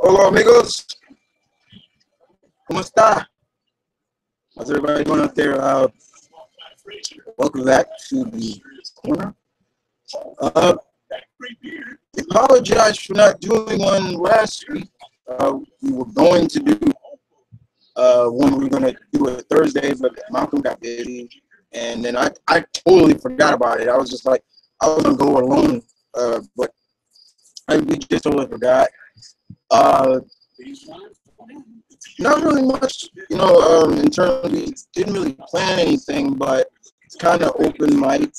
Hola, amigos. ¿Cómo está? How's everybody going out there? Welcome back to the corner. Apologize for not doing one last week. We were going to do one. We were going to do it Thursday, but Malcolm got busy, and then I totally forgot about it. I was just like, I was going to go alone, but we just totally forgot. Not really much, in terms of, we didn't really plan anything, but it's kind of open mic.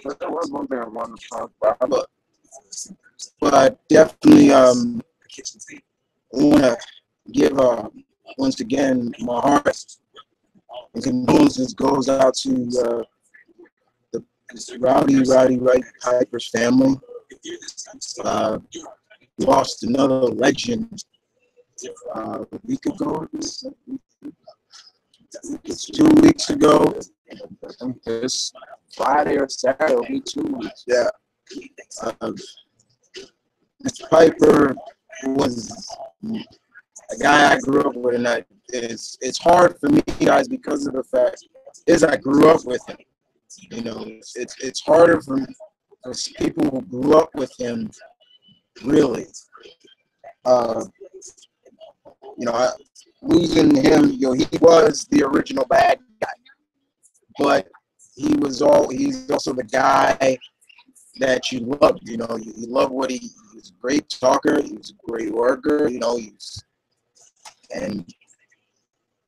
But there was one thing I wanted to talk about, but I definitely want to give, once again, my heart and condolences goes out to the Rowdy Wright Piper's family. Lost another legend a week ago. It's 2 weeks ago. I think this Friday or Saturday will be 2 weeks. Yeah. Mr. Piper was a guy I grew up with, and it's hard for me, guys, because of the fact is I grew up with him. It's harder for people who grew up with him. Really, losing him, he was the original bad guy, but he's also the guy that you loved. You love what he was a great talker, he was a great worker, and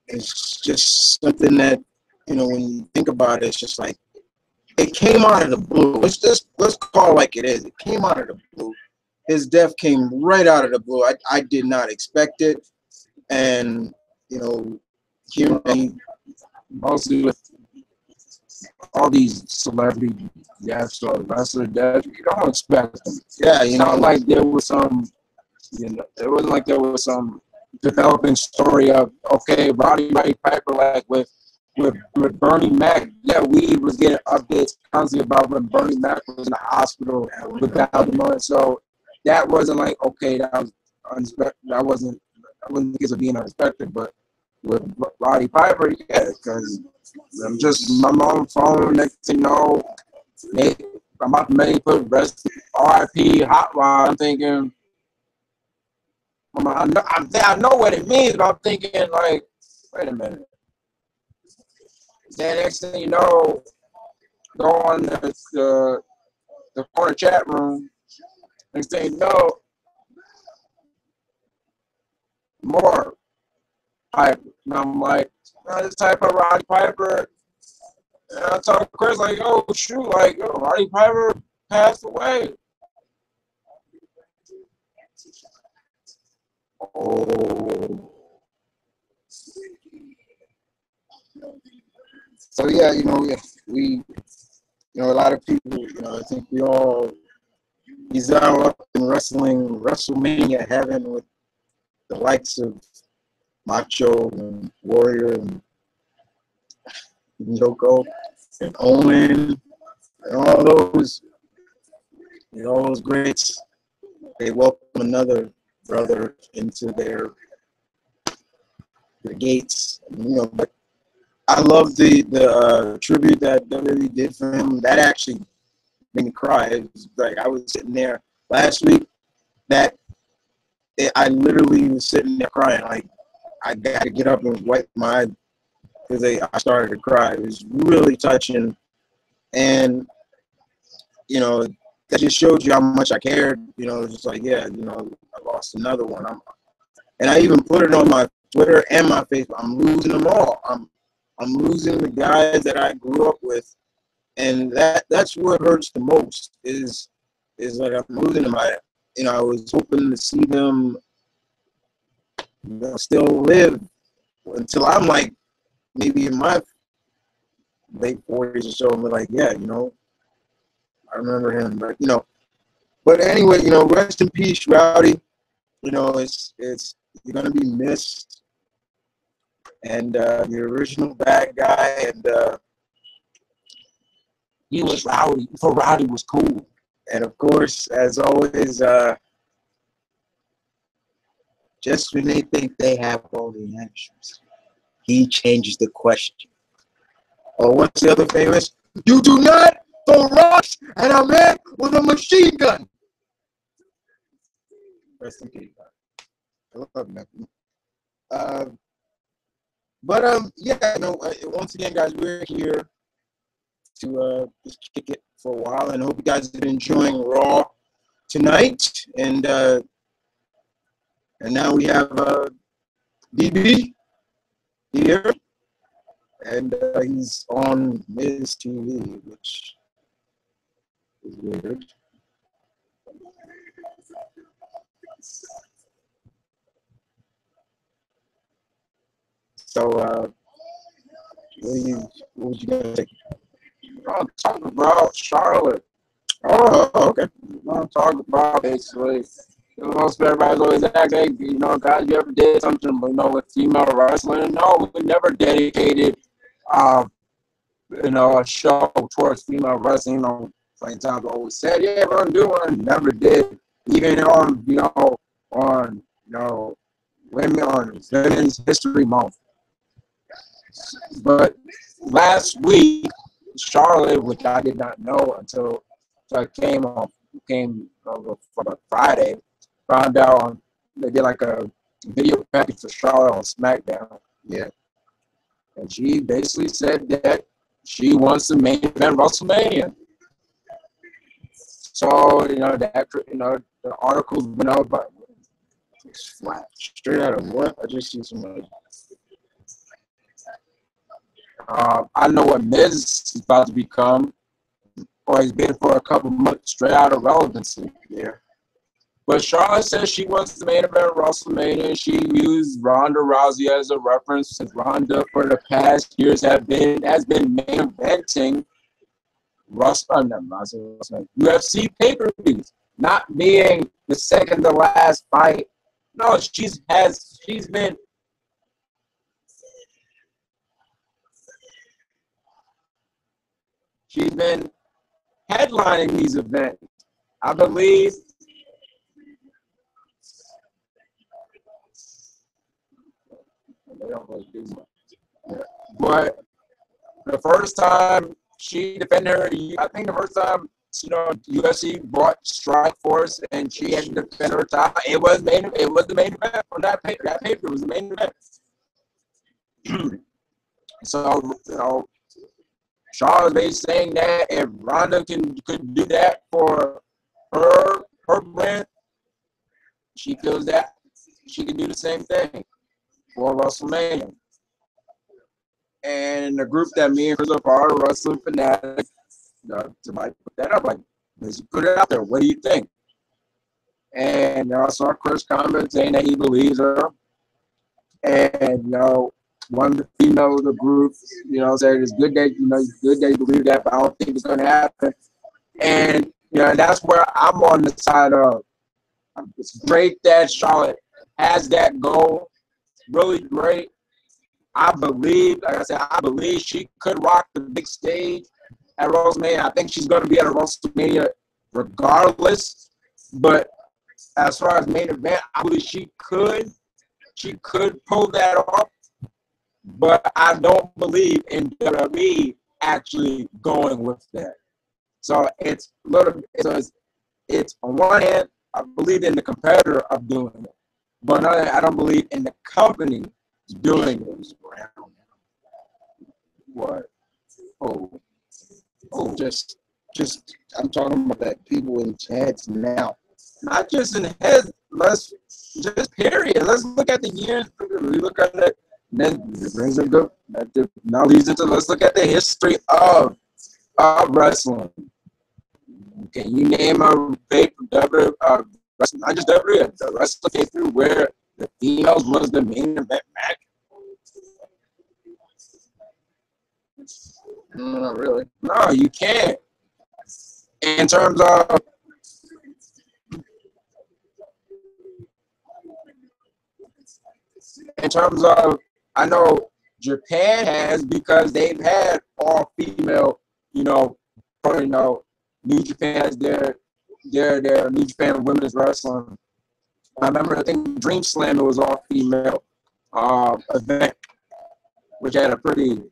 it's just something that, when you think about it, it's just like, it came out of the blue. Let's call it like it is. It came out of the blue. His death came right out of the blue. I did not expect it. And, hearing mostly with all these celebrity deaths or wrestler deaths, you don't expect them. Yeah, not like there was some, it wasn't like there was some developing story of, okay, Roddy Piper, like with Bernie Mac. Yeah, we was getting updates constantly about when Bernie Mac was in the hospital without the money. So that wasn't like, okay, that was unexpected. I wouldn't think of being unexpected, but with Roddy Piper, yeah, because I'm just my mom phone. Next thing you know, I'm about to make put rest RIP hotline. I'm thinking, I know what it means, but I'm thinking like, wait a minute. Then next thing you know, go on the corner chat room. Next thing you know, more Piper. And I'm like, I just type up Roddy Piper. And I talk to Chris like, oh shoot, like, Roddy Piper passed away. Oh. So yeah, we a lot of people, I think he's now up in WrestleMania heaven with the likes of Macho and Warrior and Yoko and Owen and all those greats. They welcome another brother into their gates, but I love the tribute that WWE did for him. That actually made me cry. It was like I was sitting there last week. I literally was sitting there crying. Like I got to get up and wipe my eyes because I started to cry. It was really touching, and that just showed you how much I cared. It's just like, yeah, I lost another one. And I even put it on my Twitter and my Facebook. I'm losing them all. I'm losing the guys that I grew up with, and that's what hurts the most. Is like I'm losing them. I was hoping to see them still live until I'm like maybe in my late 40s or so. And we're like, yeah, I remember him, but anyway, rest in peace, Rowdy. It's you're gonna be missed. And the original bad guy, and he was Rowdy. For Rowdy was cool. And of course, as always, Just when they think they have all the answers, he changes the question. Or what's the other famous? You do not throw rocks at a man with a machine gun. Rest in peace. I love nothing. Yeah, once again, guys, we're here to just kick it for a while, and hope you guys have been enjoying Raw tonight. And now we have DB here, and he's on Miz TV, which is weird. So, what was you gonna say? I'm talking about Charlotte. Oh, okay. I'm talking about basically. Most everybody's always asking, guys, you ever did something, with female wrestling? No, we never dedicated, a show towards female wrestling. Plenty times always said, yeah, we're gonna do one. Never did. Even on Women's History Month. But last week, Charlotte, which I did not know until I came over for Friday, found out they did like a video package for Charlotte on SmackDown. Yeah. And she basically said that she wants to main event WrestleMania. So, the articles went out, but it's flat. Straight out of what? I just see some. I know what Miz is about to become, or he's been for a couple months, straight out of relevancy. Yeah. But Charlotte says she wants to main event WrestleMania. She used Ronda Rousey as a reference, since Ronda for the past years has been main eventing UFC pay-per-views, not being the second to last fight. No, she's been headlining these events. I believe they don't really do much. But the first time she defended her, I think the first time UFC brought Strikeforce and she had to defend her title, it was the main event from that paper. That paper was the main event. So Charles basically saying that if Ronda could do that for her brand, she feels that she can do the same thing for WrestleMania. And the group that me and Chris are part of, Wrestling Fanatic, to put that up, let's put it out there. What do you think? And I saw Chris comment saying that he believes her. And one of the females of the group, said it's good that you believe that, but I don't think it's going to happen. And that's where I'm on the side of. It's great that Charlotte has that goal. Really great. I believe she could rock the big stage at WrestleMania. I think she's going to be at a WrestleMania regardless. But as far as main event, I believe she could pull that off. But I don't believe in WWE actually going with that. So it's on one hand, I believe in the competitor of doing it, but I don't believe in the company doing it. What? Just I'm talking about that people in heads now. Not just in heads. Period. Let's look at the years. We look at that. Then brings a good. Now leads into let's look at the history of wrestling. Can you name a pay-per-view, not just WWE, the wrestling pay-per-view where the females was the main event match? No, not really. No, you can't. In terms of I know Japan has, because they've had all female, New Japan has their New Japan Women's Wrestling I remember, I think Dream Slam, it was all female event, which had a pretty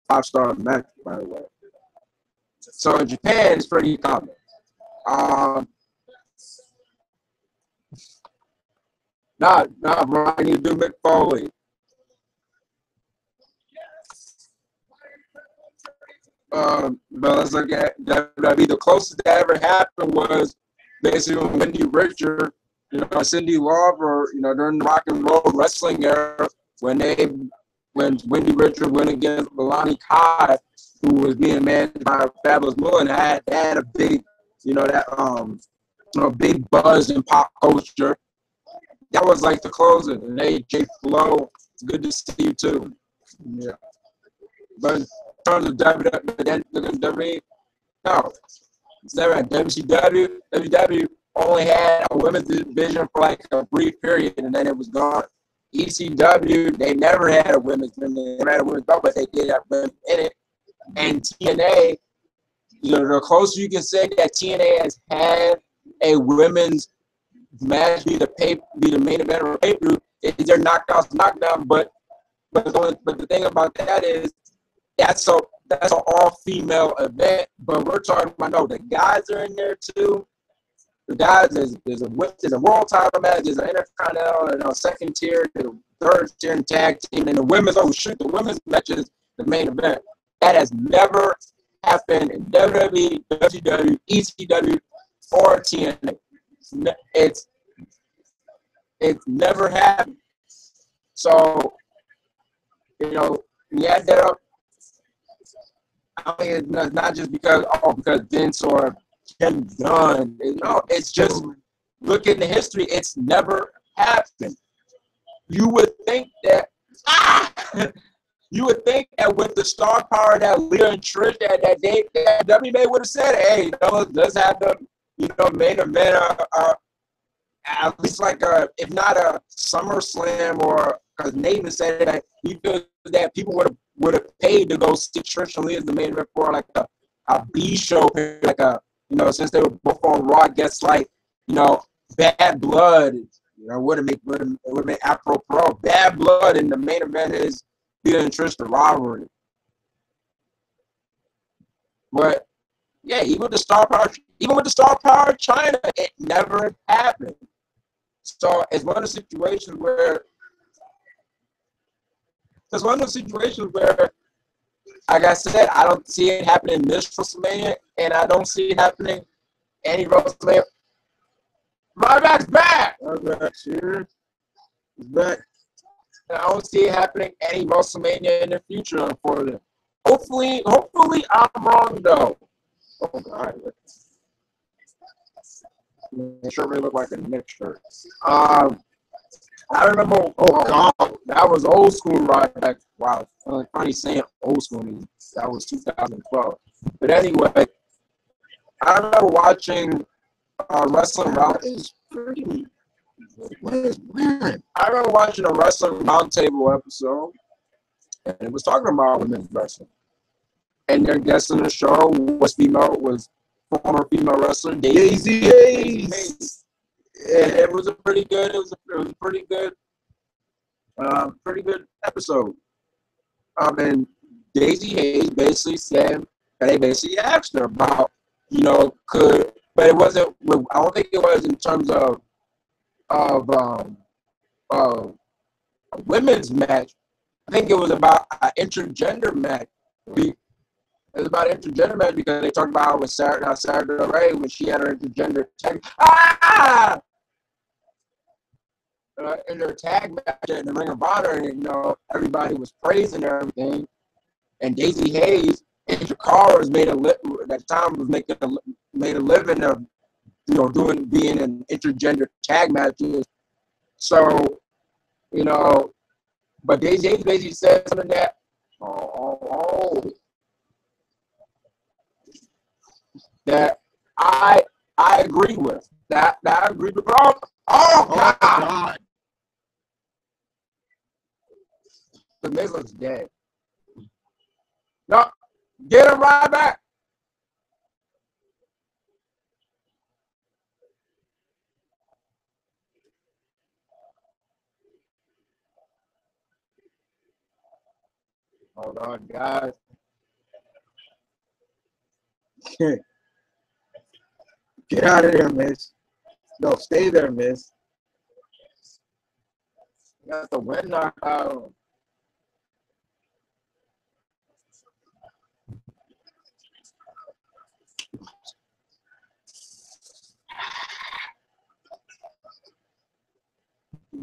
5-star match, by the way. So in Japan, it's pretty common. Brian, you do Mick Foley. But let's look at WWE. The closest that ever happened was basically when Wendy Richard, Cindy Lauper, during the Rock and Roll Wrestling era, when Wendy Richard went against Melanie Kai, who was being managed by Fabulous Moolah, and had a big, big buzz in pop culture. That was like the closing. And AJ Flow, it's good to see you too. Yeah. But in terms of WWE, no. It's never had WCW. WCW only had a women's division for like a brief period, and then it was gone. ECW, they never had a women's division. They never had a women's belt, but they did have women in it. And TNA, the closer you can say that TNA has had a women's match be the main event or pay-per-view, is their knockdown. But the thing about that is that's an all-female event. But we're talking about, no, the guys are in there too. The guys, there's a world title match, there's an intercontinental, second tier, there's a third tier and tag team, and the women's match is the main event. That has never happened in WWE, WCW, ECW, or TNA. It's never happened. So, we add that up. I mean, it's not just because Vince or Ken Dunn. It's just look at the history. It's never happened. You would think that with the star power that Leah and Trish that WWE would have said, hey, let's have the main event at least like if not a SummerSlam, or because Nathan said that he feels that people would have paid to go see Trish and Leah as the main event for like a B show, like since they were both on Raw, I guess like Bad Blood, would have been apropos. Bad Blood, and the main event is Leah and Trish, the rivalry. But yeah, even with the star power of China, it never happened. So it's one of the situations where, like I said, I don't see it happening this WrestleMania, and I don't see it happening any WrestleMania. Ryback's back. Ryback's here. He's back. And I don't see it happening any WrestleMania in the future, unfortunately. Hopefully, I'm wrong though. Oh God. It sure really look like a Knicks shirt. I remember. Oh God, that was old school Ryback. Wow, funny saying old school. That was 2012. But anyway, I remember watching wrestling round. I remember watching a wrestling roundtable episode, and it was talking about women's wrestling. And their guest on the show was former female wrestler Daisy Hayes. And it was a pretty good. Pretty good episode. And Daisy Hayes basically said, and they basically asked her about, but it wasn't. I don't think it was in terms of a women's match. I think it was about an intergender match. It was about an intergender match because they talked about with Sarah Ray when she had her intergender tag. In her tag match in the Ring of Honor, and everybody was praising her and everything. And Daisy Hayes and Shakara made a living of being in intergender tag matches. So but Daisy Hayes basically said something that that I agree with. That I agree with. Oh God. The Miz looks dead. No, get him right back. Hold on, guys. Get out of there, miss. No, stay there, miss. You got the wind knocked out.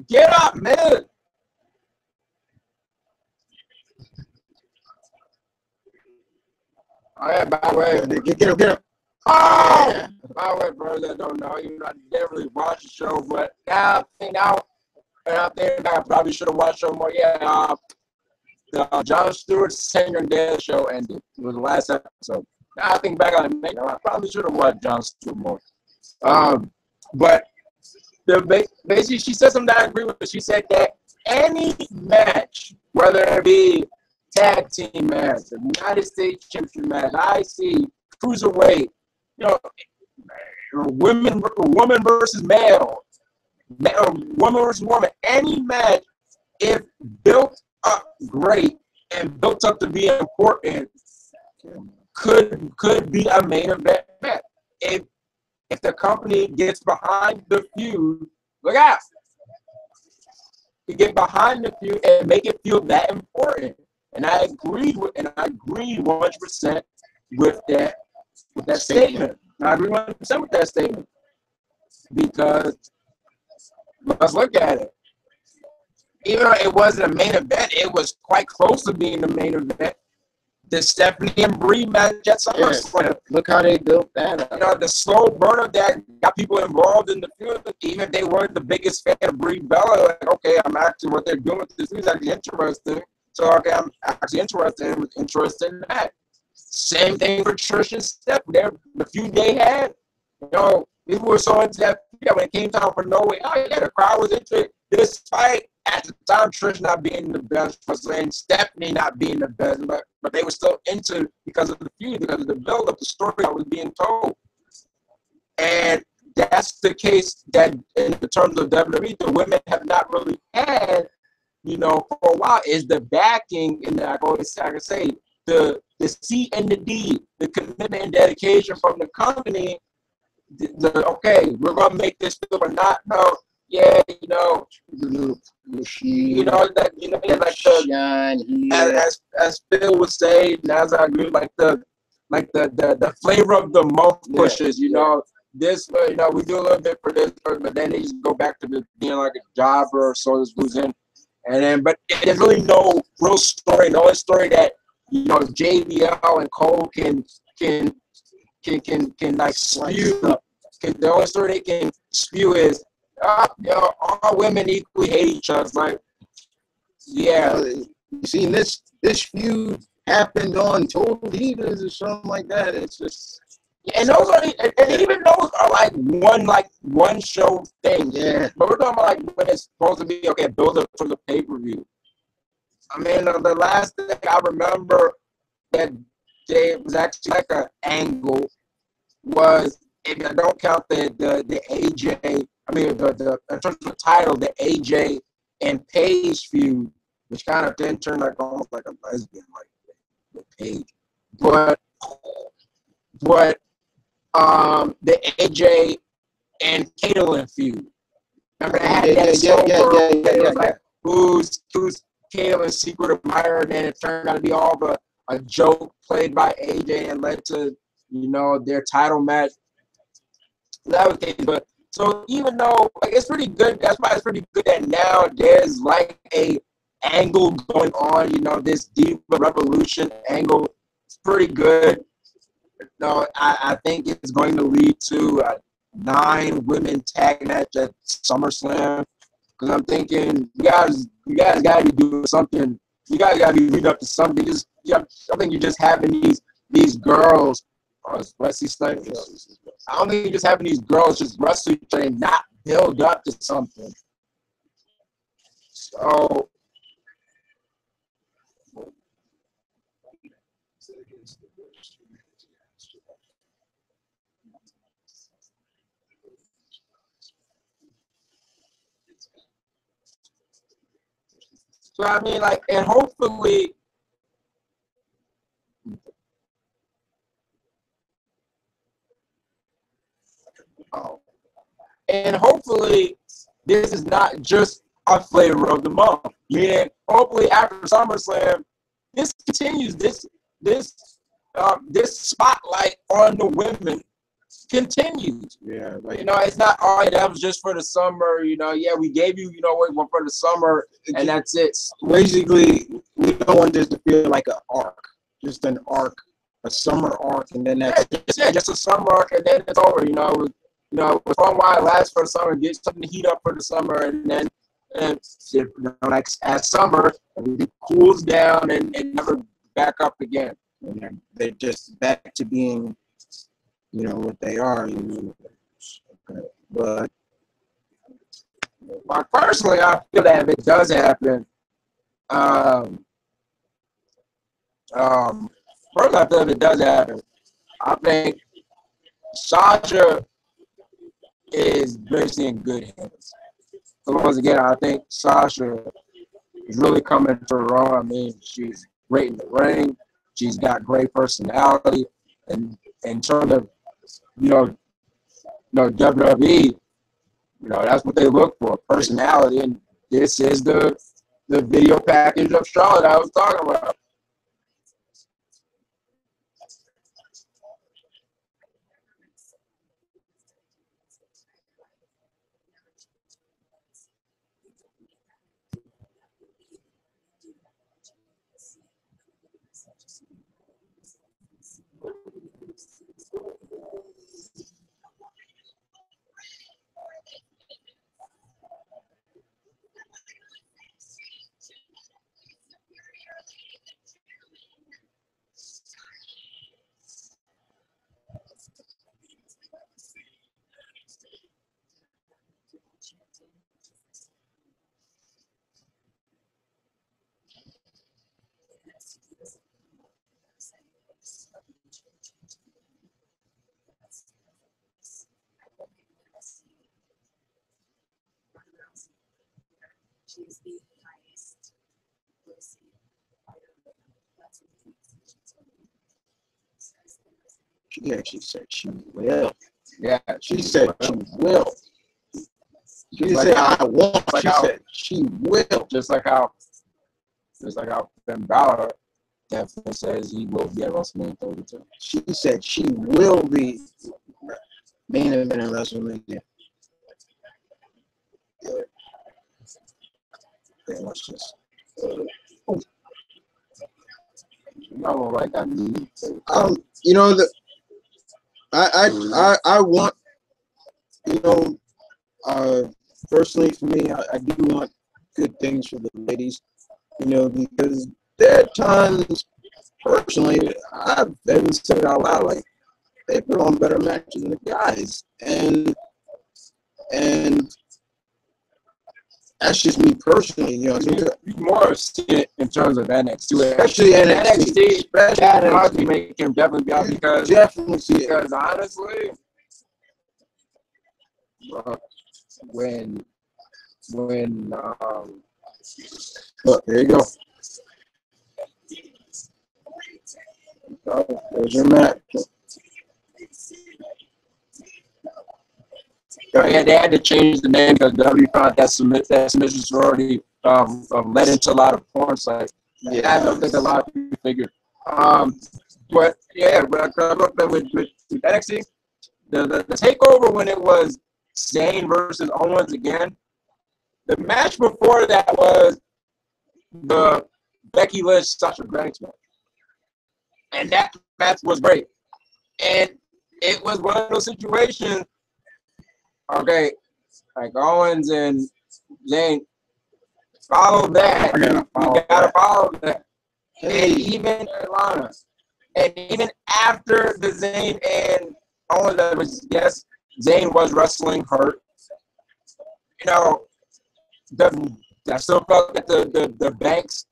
Get up, man. Oh, yeah, by the way. Get him, get him. Oh! By the way, bro, that don't know, you know, I didn't really watch the show, but now I think I probably should have watched the show more. Yeah, Jon Stewart's Singer and Dance show ended. It was the last episode. Now I think back on it, man, I probably should have watched Jon Stewart more. But basically, she said something that I agree with. She said that any match, whether it be tag team match, the United States Championship match, IC, cruiserweight, you know, woman versus male, woman versus woman, any match, if built up great and built up to be important, could be a main event match. If the company gets behind the feud, look out. To get behind the feud and make it feel that important. And I agree 100% with that statement. I agree 100% with that statement. Because let's look at it. Even though it wasn't a main event, it was quite close to being the main event. The Stephanie and Brie match at SummerSlam. Yeah, look how they built that. You know, the slow burn of that got people involved in the feud. Even if they weren't the biggest fan of Brie Bella, like, okay, I'm actually, what they're doing with this is actually interesting. So, okay, I'm actually interested in that. Same thing for Trish and Steph. The feud they had, you know, people were so into that when it came time for No Way Out. Yeah, the crowd was into it. Despite at the time Trish not being the best, and Stephanie not being the best, but they were still into it because of the feud, because of the build up, the story that was being told. And that's the case that in the terms of WWE, the women have not really had, you know, for a while, is the backing, and I can say the C and the D, the commitment and dedication from the company. Okay, we're gonna make this still or not. No, yeah, you know, that like the as Phil would say, and as I agree, like the flavor of the month pushes. You know, this, you know, we do a little bit for this, but then they just go back to being like a jobber or so who's in, and then but there's really no real story. The only story that, you know, JBL and Cole can like spew. The only story they can spew is, you know, all women equally hate each other. It's like, yeah. You see, this feud happened on Total Divas or something like that. It's just, and those are, and even those are like one show things. Yeah. But we're talking about like when it's supposed to be, okay, build up for the pay-per-view. I mean, the last thing I remember that it was actually like an angle was, if I don't count the AJ, I mean the in terms of the title, the AJ and Paige feud, which kind of then turned like almost like a lesbian, like with Paige. But the AJ and Caitlyn feud. Remember that? Like, who's Caitlyn's secret admirer, and then it turned out to be all of a joke played by AJ and led to, you know, their title match. That was the case, but so even though, like, it's pretty good, that's why it's pretty good that now there's like a angle going on, you know, this Diva Revolution angle. It's pretty good. No, I think it's going to lead to a 9 women tag match at SummerSlam. Because I'm thinking, you guys got to be doing something. You guys got to be leading up to something. I think you're just having these girls. Wesley Snipes. I don't think you're just having these girls just wrestle each other and not build up to something. So I mean, like, and hopefully And hopefully, this is not just a flavor of the month. Meaning, hopefully, after SummerSlam, this continues. This spotlight on the women continues. Yeah, like, You know, it's not all right. That was just for the summer. You know, yeah, we gave you, one for the summer, and that's it. basically, we don't want this to feel like an arc, just an arc, a summer arc, and then that's Just a summer arc, and then it's over. You know, it was fun while it lasts for the summer. Get something to heat up for the summer, and then like as summer, it cools down and never back up again. and they're just back to being, what they are. But Personally, I feel that if it does happen, first I feel if it does happen, I think Sasha is basically in good hands. So once again, I think Sasha is really coming to her own. I mean, she's great in the ring. She's got great personality, and in terms of WWE, that's what they look for, personality, and this is the video package of Charlotte I was talking about. she actually said she will. Yeah, She said she will. She didn't say I want. She said she will. just like how Finn Balor definitely says he will be at WrestleMania 32. She said she will be main event in WrestleMania. Yeah, watch this. I don't like that movie. I want, personally for me, I do want good things for the ladies, because there are times, personally, I've even said it out loud, like, they put on better matches than the guys, and that's just me personally, You more see it in terms of NXT, especially NXT. Chad Husky make him definitely be out Definitely see it. because honestly, when Look, there you go. There's your match. Yeah, they had to change the name because W found that submission sorority led into a lot of porn sites. Yeah, I don't think a lot of people figured. But yeah, when I looked at with NXT, the takeover when it was Zayn versus Owens again, the match before that was the Becky Lynch Sasha Banks match, and that match was great. And it was one of those situations. Okay, like Owens and Zayn, follow that. You gotta follow that. And even Lana. And even after the Zayn and Owens, that was, yes, Zayn was wrestling hurt. I still felt that the Banks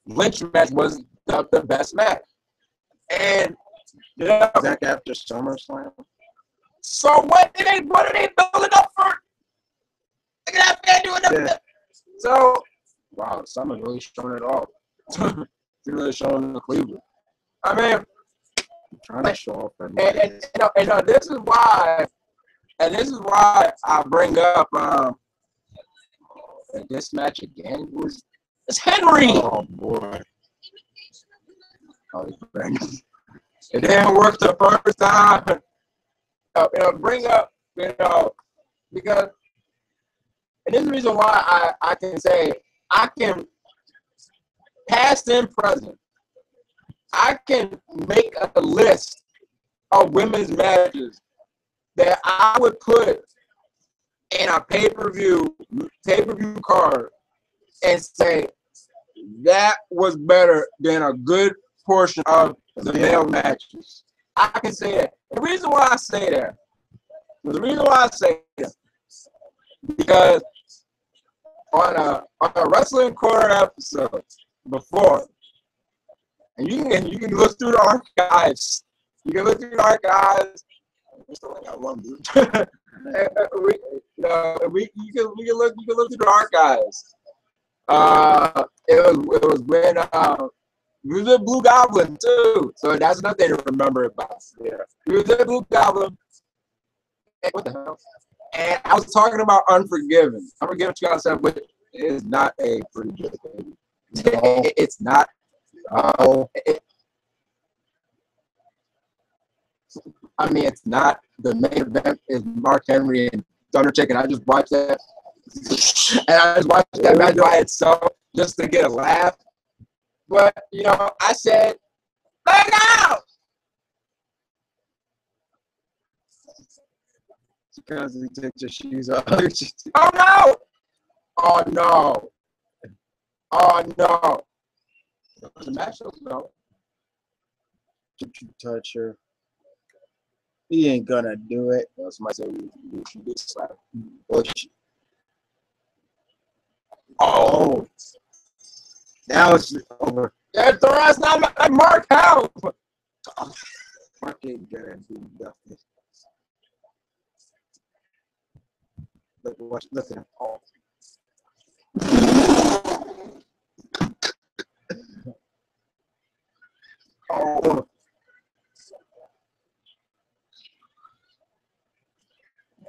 Lynch match was the best match. And Back after SummerSlam. so what are they building up for? Look at that man doing that. So wow, Summer's really showing it all. He's really showing the Cleveland. I mean, I'm trying to show off. and this is why And this is why I bring up this match again. It's Henry. Oh boy. Oh, it didn't work the first time. Bring up, because, and this is the reason why I can say I can, past and present, I can make a list of women's matches that I would put in a pay-per-view card and say that was better than a good portion of the male matches. I can say that. The reason why I say that, because on a Wrestling Corner episode before, and you can look through the archives. You can look through the archives. We still only got one dude. You can look through the archives. It was when we was at Blue Goblin too, so that's another thing to remember about. Yeah, we was at Blue Goblin. What the hell? And I was talking about Unforgiven. Unforgiven 2007, which is not a pretty good thing. No. It's not. I mean, it's not. The main event is Mark Henry and Undertaker. I just watched that, and I just watched that match by itself just to get a laugh. But I said, "Back out!" Because he takes your shoes off. Oh no! Oh no! Oh no! The match was no. Did you touch her? He ain't gonna do it. Well, somebody said you did slap. Oh, now it's over. That's the rest. Not Mark Howe. Mark ain't gonna do nothing. Look at him. Oh.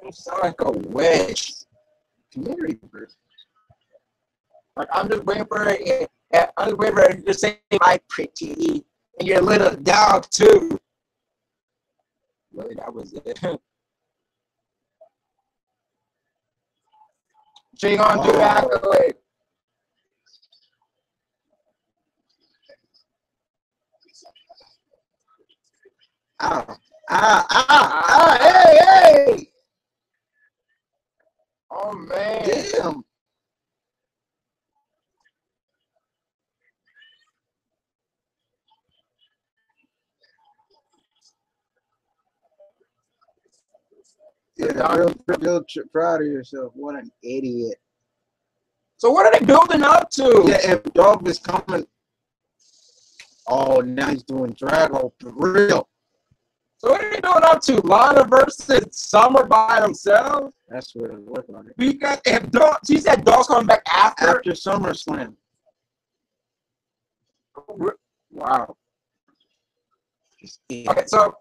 You sound like a witch. Like, I'm just waiting for it. I'm just waiting for it to say my pretty and your little dog too. Really, that was it. She gonna do accolade. Hey! Oh man! Damn! Yeah, real proud of yourself. What an idiot. So what are they building up to? Yeah, if Dog is coming. Oh, now he's doing Drago for real. So what are they building up to? Lana versus Summer by themselves? That's what it's looking like. Because if Dog, she said Dog's coming back after SummerSlam. Wow. Okay, so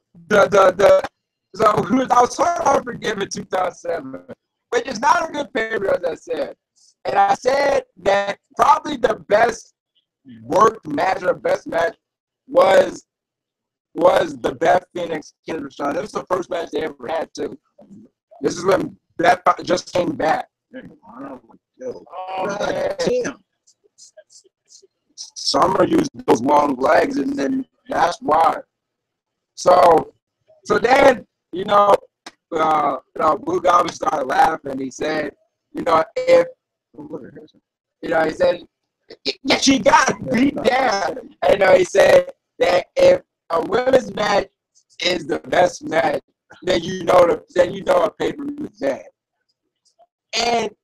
so I was talking about Unforgiven 2007, which is not a good pay-per-view, as I said. And I said that probably the best worked match or best match was the Beth Phoenix Kennedy Shawn. This was the first match they ever had too. This is when Beth just came back. Oh, damn. Summer used those long legs, and then that's why. So then, Blue Goblin started laughing. He said, if, he said, yeah, she got beat down. And he said that if a women's match is the best match, then you know a pay-per-view is bad. And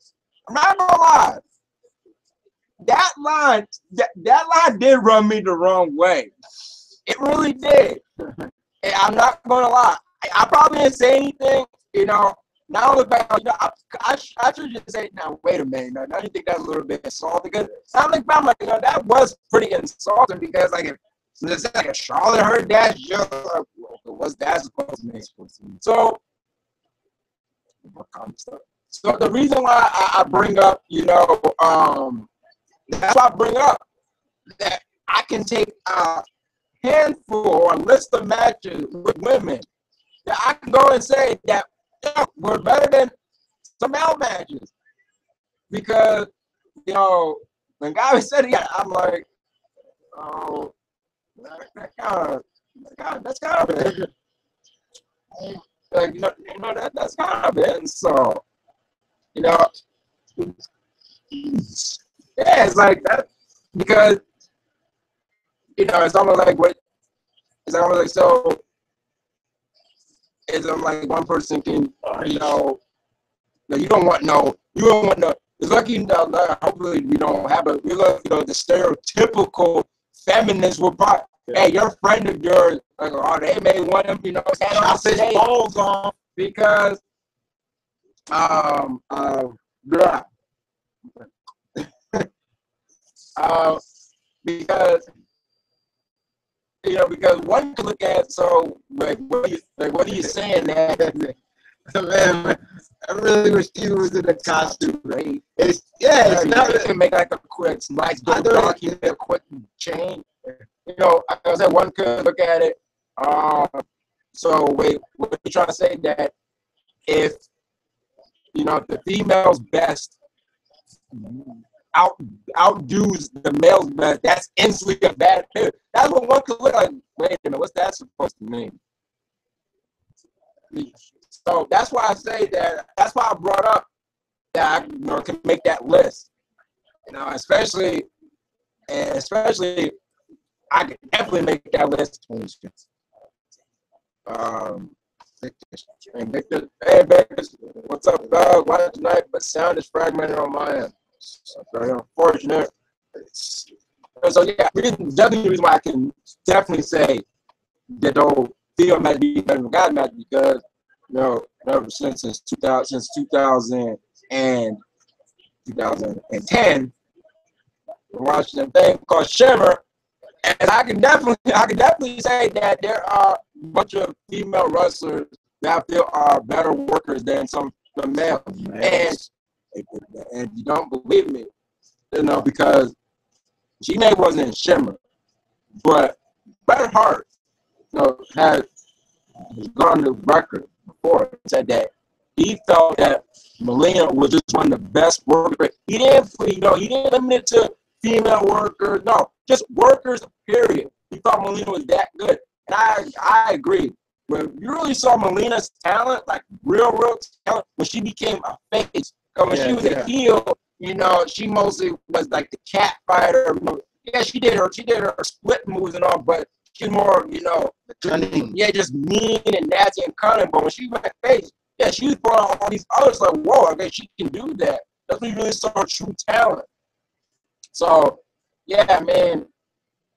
I'm not gonna lie, that line did run me the wrong way. It really did. And I'm not gonna lie. I probably didn't say anything, Now I look back, I should just say, now wait a minute, now you think that's a little bit insulting? Because I look back, I'm like, that was pretty insulting because, like, if Charlotte heard that, what's that supposed to mean? So So the reason why I bring up, that's why I bring up that I can take a handful or a list of matches with women that I can go and say that we're better than some male matches. Because, when guys said it, I'm like, oh, that's kind of it. Like, that's kind of it. So, yeah, it's like that because, it's almost like it's almost like so. It's like one person can, you don't want no. It's lucky that hopefully we don't have the stereotypical feminists will probably, hey, your friend of yours, like, oh, they may want him, chop his balls off because, yeah. Because because one could look at what are you saying that Man, I really wish he was in a costume. right? It's not. You can make like a quick nice dark, a quick chain. I said one could look at it. So wait, what are you trying to say that if the female's best outdoes the male's best, that's instantly a bad thing. That's what one could look like. Wait a minute, what's that supposed to mean? So that's why I say that. That's why I brought up that I can make that list. Especially I can definitely make that list. Victor, hey Victor, what's up, dog? Why tonight? But sound is fragmented on my end. So very unfortunate. So yeah, definitely the reason why I can definitely say that though female might be better than guy match because ever since 2000 and 2010, we're watching a thing called Shimmer, and I can definitely say that there are a bunch of female wrestlers that I feel are better workers than the males. And you don't believe me, because G-May wasn't in Shimmer, but Bret Hart, had gone to record before and said that he felt that Melina was just one of the best workers. He didn't limit it to female workers, no, just workers, period. He thought Melina was that good. And I agree. When you really saw Melina's talent, like real talent, when she became a face, because when she was a heel, she mostly was like the cat fighter. Yeah, she did her split moves and all, but she's more, just mean and nasty and cunning. But when she went face, she was brought on all these others like, whoa, okay, she can do that. That's when you really saw her true talent. So, yeah, man,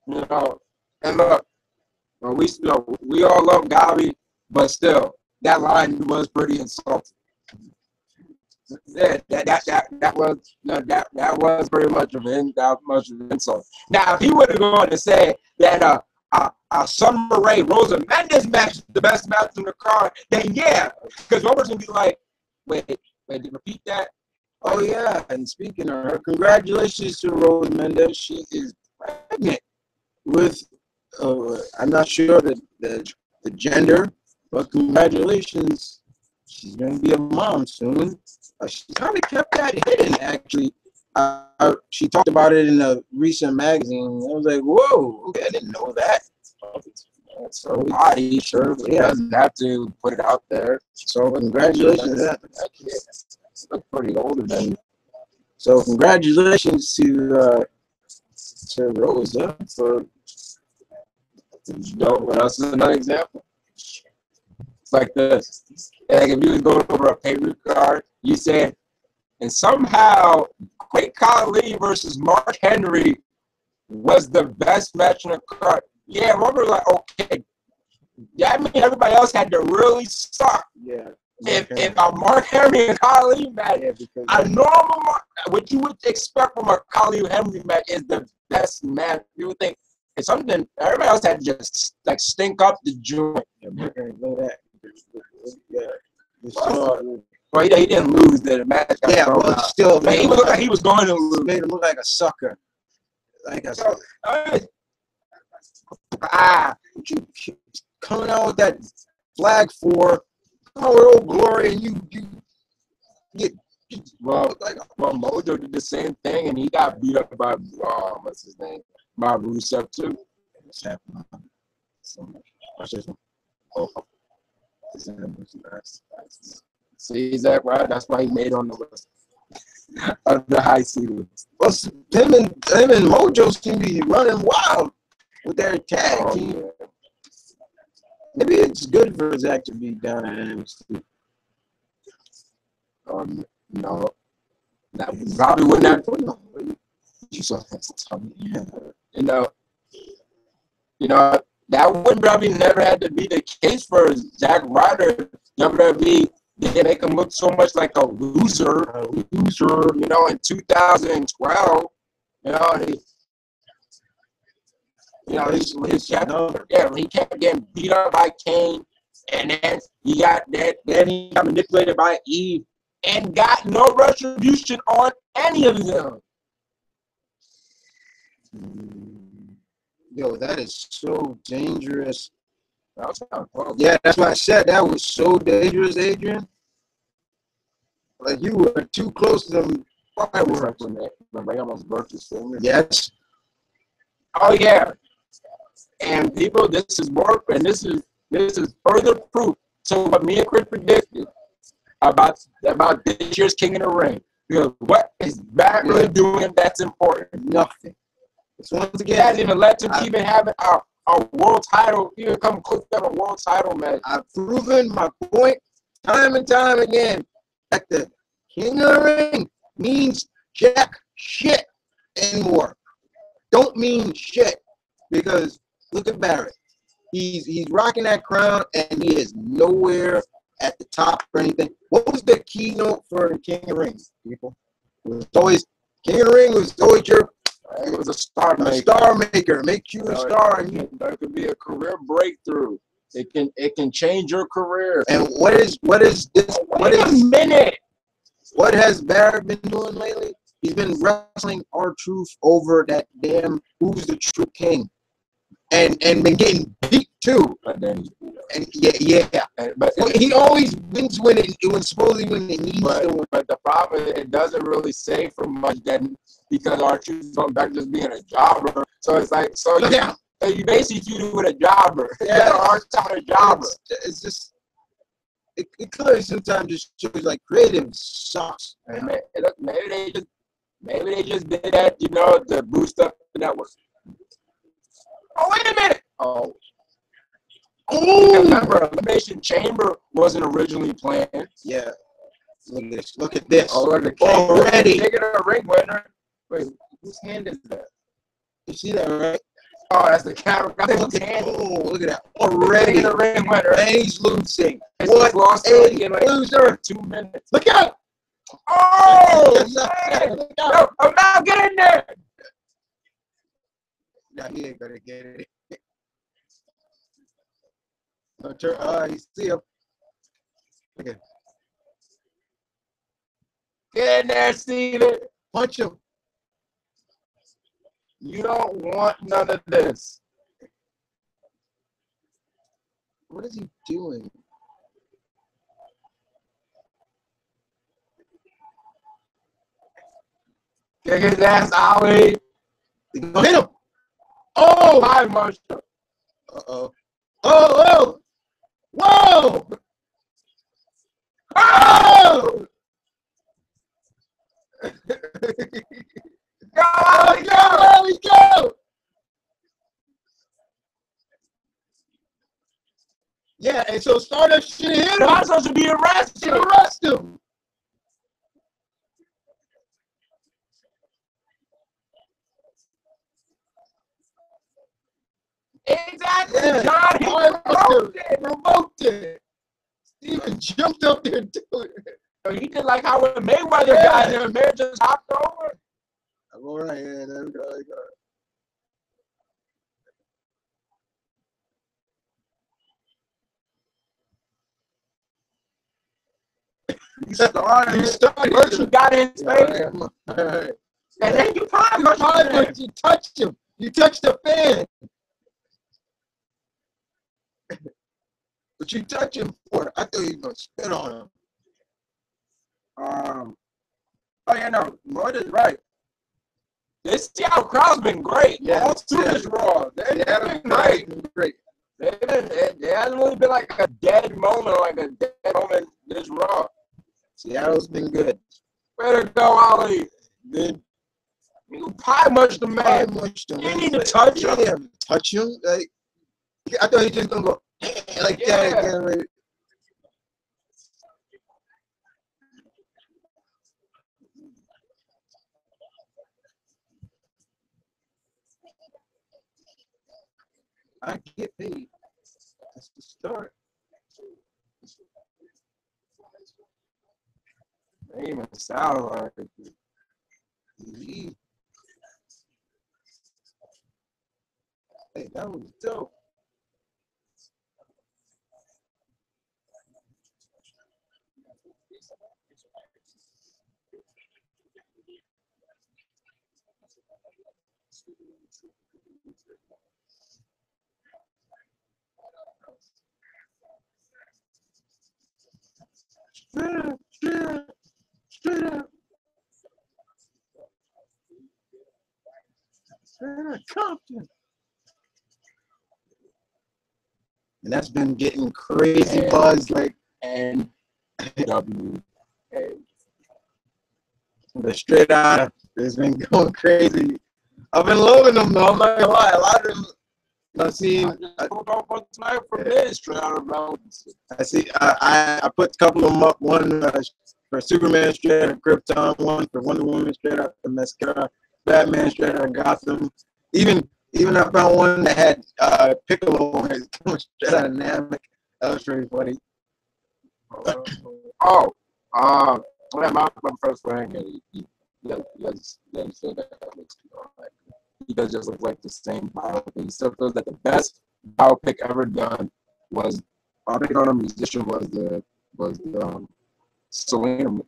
and look, we all love Gabi, but still, that line was pretty insulting. Yeah, that was pretty much of an insult. Now, if he would have gone and said that Summer Rae Rosa Mendes match is the best match in the card, then yeah, because Robert's gonna be like, wait, repeat that. Oh yeah, and speaking of her, congratulations to Rosa Mendes. She is pregnant with. I'm not sure the gender, but congratulations. She's gonna be a mom soon. She kind of kept that hidden, actually. She talked about it in a recent magazine. I was like, whoa, okay, I didn't know that. So he surely doesn't have to put it out there. So congratulations. Look pretty older than. So congratulations to Rosa for. What else is another example? It's like this. Like if you was going over a paper card, you said, and somehow Great Khali versus Mark Henry was the best match on the card. Yeah, remember, like, okay, I mean, everybody else had to really suck. Yeah. If a Mark Henry and Khali match, a normal, what you would expect from a Khali Henry match is the best match. You would think it's something everybody else had to just like stink up the joint. Well, he didn't lose the match. Yeah, but still, man, he looked like he was going to lose. Made him look like a sucker. Like a sucker. You coming out with that flag for our old glory, and you get. Well, Mojo did the same thing, and he got beat up by what's his name, by Rusev too. What's happening? See, Zach, right? That's why he made on the list of the high seeders. Well, him and Mojo seem to be running wild with their tag team. Yeah. Maybe it's good for Zach to be down in NXT. No. That probably wouldn't have. You saw that. You know, that would probably never had to be the case for Zack Ryder. WWE, they make him look so much like a loser. You know, in 2012, he kept getting beat up by Kane, and then he got manipulated by Eve, and got no retribution on any of them. Yo, that is so dangerous. That was kind of close. Yeah, that's why I said that was so dangerous, Adrian. Like you were too close to them fireworks. When Ray almost broke his finger. Yes. Oh yeah. And people, this is more, and this is further proof to what me and Chris predicted about this year's King of the Ring. Because what is Matt really doing that's important? Nothing. It's once again, it hasn't even led to even having a world title, even come close to a world title match. I've proven my point time and time again that the King of the Ring means jack shit anymore. Don't mean shit, because look at Barrett. He's rocking that crown and he is nowhere at the top or anything. What was the keynote for King of the Ring, people? It was always King of the Ring was always your. It was a star maker. A star maker, make you a star, and that could be a career breakthrough. It can change your career. And what is this? What is Bennett? What has Barrett been doing lately? He's been wrestling R-Truth over that damn who's the true king, and been getting beat too. And yeah. But he always wins when supposedly when it needs to win. But the problem is it doesn't really say for much then, because R-Truth is going back to just being a jobber. So it's like you basically feud it with a jobber. Yeah, a jobber. It's just it clearly sometimes just shows like creative sucks. Maybe they just did that, to boost up the network. Oh, wait a minute. Oh. Remember, Elimination Chamber wasn't originally planned. Yeah. Look at this. Already. Taking a ring winner. Wait, whose hand is that? You see that, right? Oh, that's the camera. Look at that. Already a ring winner. And he's losing. What lost a loser. 2 minutes. Look out! Oh! No, I'm not getting there. No, he ain't gonna get it. You see him. Okay. Get in there, Steven. Punch him. You don't want none of this. What is he doing? Kick his ass, Ollie. Hit him. Oh! Hi, Marshall. Uh-oh. Oh! Whoa! Oh! Go! Yeah, and so Stardust should hit him. Stardust should be arrested. Arrest him. Exactly. Yeah. John, he provoked it. Steven jumped up there and do it. So he did like how when Mayweather got there, Mayweather just hopped over. All right, yeah, there we go. You started. First you got in his face. And then you probably you touched him. You touched the fan. But you touch him for it. I thought you were gonna spit on him. Oh yeah, no, Lloyd is right. This Seattle crowd's been great. Yeah, All through this Raw. They've been great. There hasn't really been like a dead moment, this Raw. Seattle's been good. Way to go, Ali. Good. You pie much the man. You need to touch him. Yeah, touch him. Like I thought he just gonna go like that again. Like, I get paid. That's the start. They even sound like it. Hey, that was dope. Straight up. Compton. And that's been getting crazy buzz, like NWA. The straight out has been going crazy. I've been loving them though. I'm not gonna lie. A lot of them. I see. I see. I put a couple of them up. One for Superman straight out of Krypton. One for Wonder Woman straight out of Mascara. Batman straight out of Gotham. Even I found one that had Piccolo coming straight out of Namek. That was pretty funny. My first friend, he does just look like the same biopic. He still feels that the best biopic ever done was biopic on a musician was the Selena.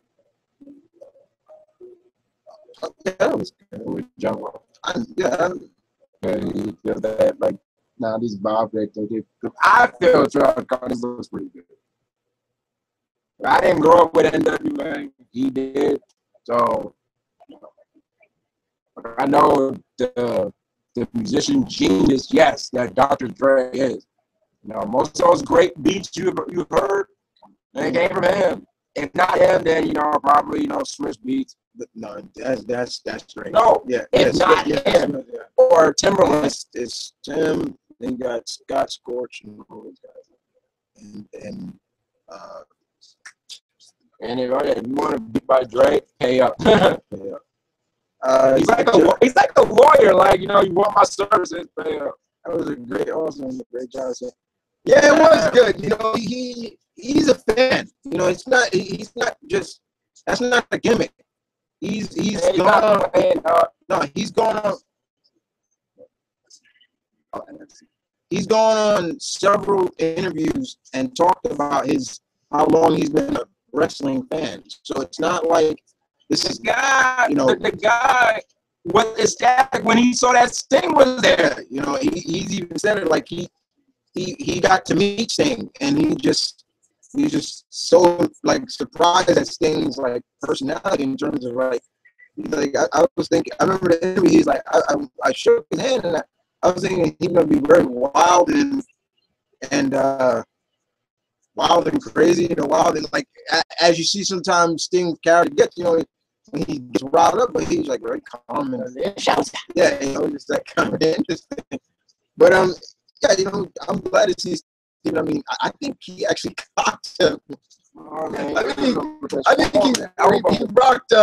That was good with John. He feels that like now these biopics. I feel Travis Scott looks pretty good. I didn't grow up with NWA. He did, so I know the musician genius. Yes, that Dr. Dre is. You know, most of those great beats you heard, they came from him. If not him, then probably Swiss beats. But no, that's right. No, yeah, it's not him or Timberland. It's Tim. Then you got Scott Scorch and all those guys, and if you want to beat by Dre, pay up. pay up. He's like a lawyer. Like you want my services, pay up. That was a great job. Yeah, it was good. He's a fan. He's not just. That's not a gimmick. He's gone on. No, he's gone on. He's gone on several interviews and talked about how long he's been a wrestling fan. So it's not like this guy. The guy was ecstatic when he saw that Sting was there. He's even said it like he got to meet Sting, and he's just so like surprised at Sting's like personality in terms of like I was thinking. I remember the interview. He's like I shook his hand, and I was thinking he's gonna be very wild and wild and crazy, wild and like as you see sometimes Sting's character gets, when he gets riled up, but he's like very calm and yeah, just that kind of interesting. But yeah, I'm glad to see. I think he actually cocked him. I think he rocked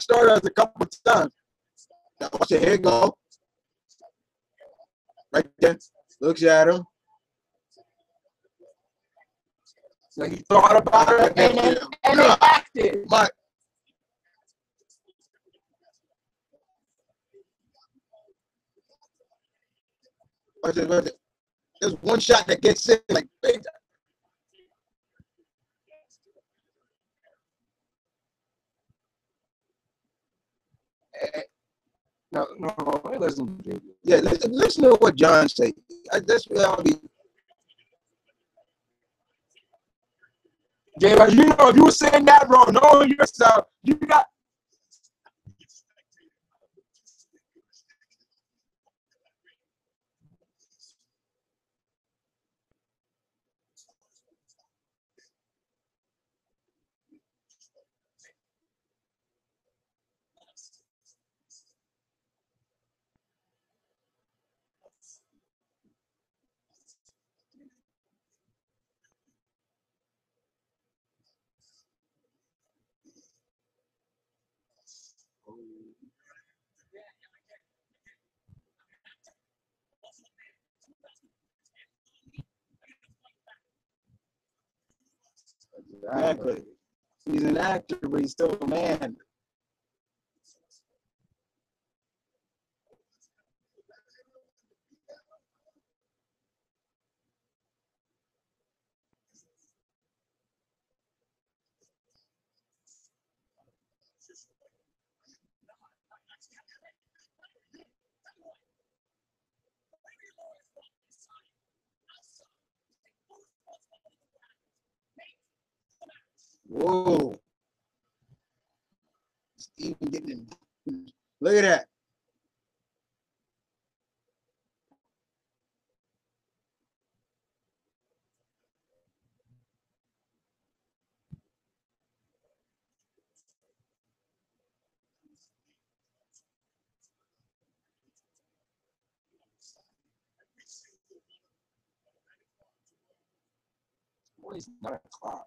Stardust a couple of times. Now watch your hair go. Right there, looks at him. So he thought about it and he acted. There's one shot that gets in like big. No, listen, JB. Yeah, listen to what John said. That's what I'll be. JB, you know, if you were saying that, bro, knowing yourself, you got. Exactly. He's an actor, but he's still a man. Whoa. Even getting in. Look at that. Boy, he's not a clown.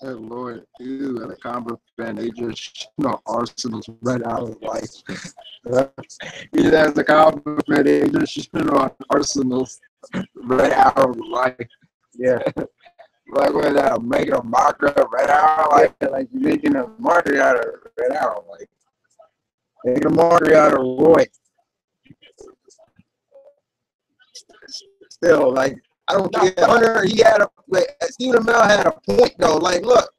Good Lord, ew, at a combo fan, they just Arsenal's right out of life. Either as a combo fan, they just on Arsenal's right out of life. Yeah. Like with that, making a marker right out of life, like you're making a marker out of right out of life. Making a marker out of Roy. Still, like, I don't care. Hunter, he had Stephen Amell had a point though. Like, look,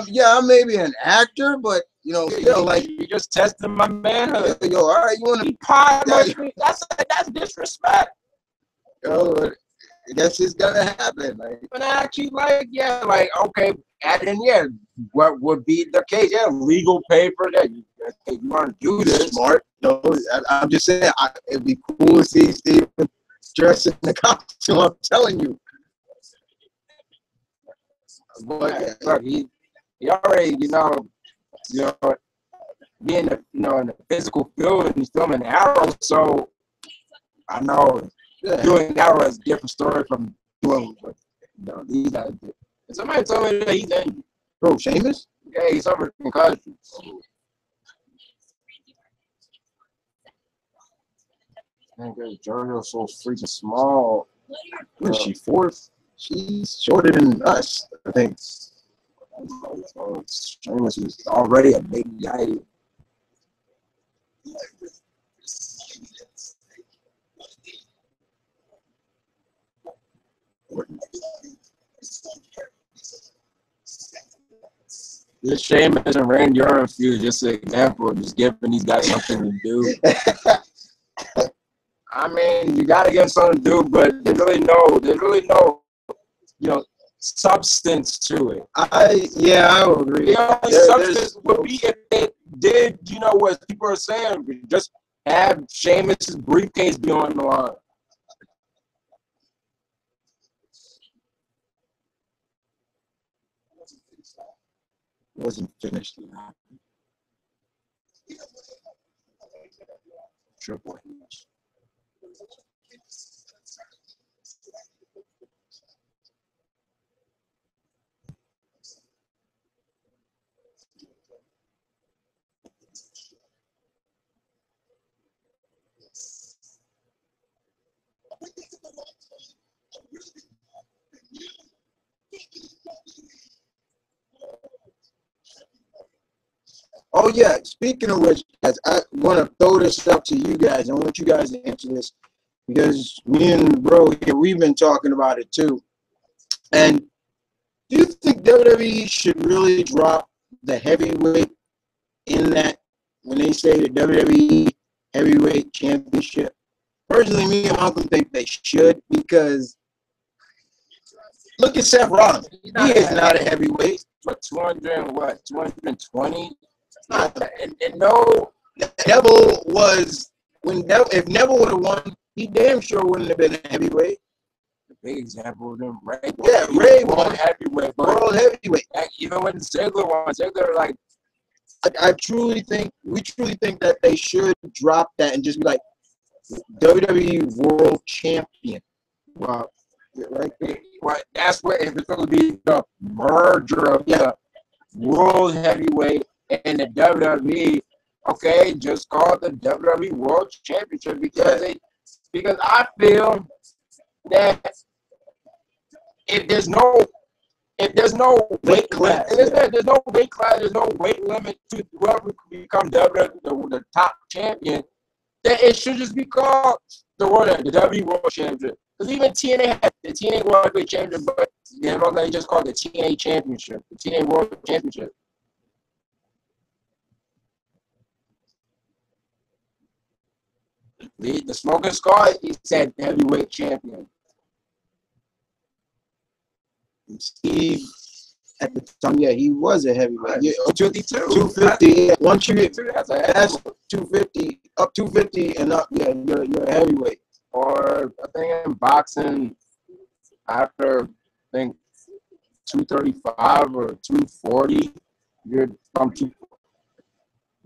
yeah, I may be an actor, but still, like, you just testing my manhood. Yo, all right, you want to pie? That's disrespect. Yo, I guess it's gonna happen. Like, but actually, like, okay, and then what would be the case? Yeah, legal paper that you want to do this. Smart. I'm just saying, it'd be cool to see Stephen dressed in the costume. I'm telling you. But look, he already, being in the physical field and he's filming Arrow, so I know doing Arrow is a different story from doing what these guys do. And somebody told me that he's in. Bro, Seamus? Yeah, he's suffered concussion. Journal's so freaking small. What is she, fourth? She's shorter than us, I think. Seamus is already a big guy. This Seamus and Randy Orton feud is just an example of just giving these guys something to do. I mean, you gotta give something to do, but there's really no, substance to it. I would agree. The only substance would be if they did, what people are saying, just have Sheamus' briefcase be on the line. Wasn't finished. Triple H. Oh yeah, speaking of which, guys, I want to throw this up to you guys. I want you guys to answer this because me and bro here, we've been talking about it too. And do you think WWE should really drop the heavyweight in that when they say the WWE Heavyweight Championship? Personally, me and Malcolm think they should because look at Seth Rollins. He is not a heavyweight. What, 200 and what? 220? And no, Neville was if Neville would have won, he damn sure wouldn't have been a heavyweight. The big example of them, Ray. Yeah, Ray won heavyweight, world heavyweight. Even when Ziggler won, Ziggler like. I truly think that they should drop that and just be like WWE World Champion. Well, right there. Well, that's what if it's going to be the merger of the World Heavyweight and the WWE. Okay, just call it the WWE World Championship because I feel that if there's no weight class, there's no weight class, there's no weight limit to whoever become the top champion, then it should just be called the WWE World Championship. Because even TNA had the TNA World Heavyweight Championship, but they just called it the TNA Championship, the TNA World Championship. The Smoking Scar, he said heavyweight champion. Steve, at the time, he was a heavyweight. Yeah, 252. 250. Once you get past 250, up 250 and up, you're a heavyweight. Or I think in boxing, after I think 235 or 240, you're from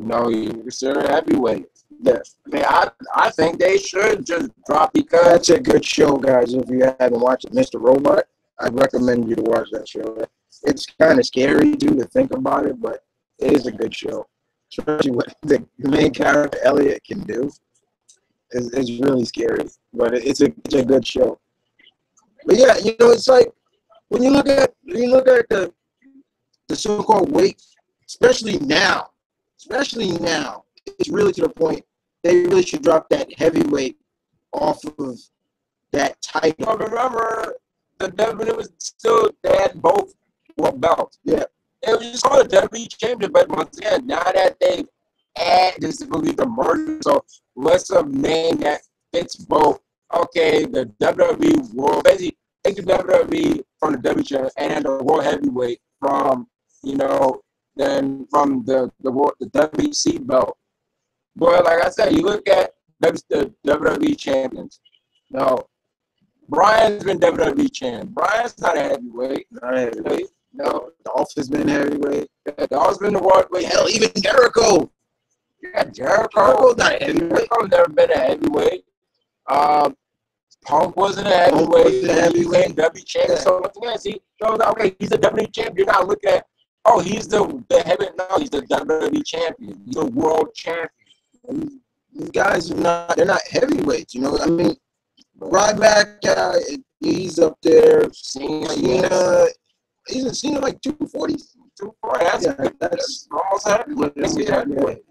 you're considered heavyweight. Yeah. I mean, I think they should just drop because that's a good show, guys. If you haven't watched it, Mr. Robot, I recommend you to watch that show. It's kind of scary too to think about it, but it is a good show. Especially what the main character Elliot can do. It's really scary, but it's a good show. But yeah, it's like when you look at the so-called weight, especially now, it's really to the point they really should drop that heavyweight off of that title. But remember, the WWE was still, they had both belts. Yeah. It was just called a WWE Championship, but once again, now that they've added this, believe the merger, so let's have name that fits both. Okay, the WWE World, basically take the WWE from the WWE Championship and then the World Heavyweight from, then from the WC belt. But like I said, you look at the WWE champions. No, Bryan's been WWE champ. Bryan's not a heavyweight. Not a heavyweight. No, Dolph has been heavyweight. Dolph's been the world. Hell, even Jericho. Yeah, Jericho's not a heavyweight. Jericho's never been a heavyweight. Punk wasn't a heavyweight. He was WWE champion. Yeah. So once again, see, okay, he's a WWE champion. You're not looking at, he's the heavyweight. No, he's the WWE champion. He's a world champion. And these guys they're not heavyweights, I mean, Ryback, he's up there. Cena, isn't Cena like 240? 240. That's almost heavyweight.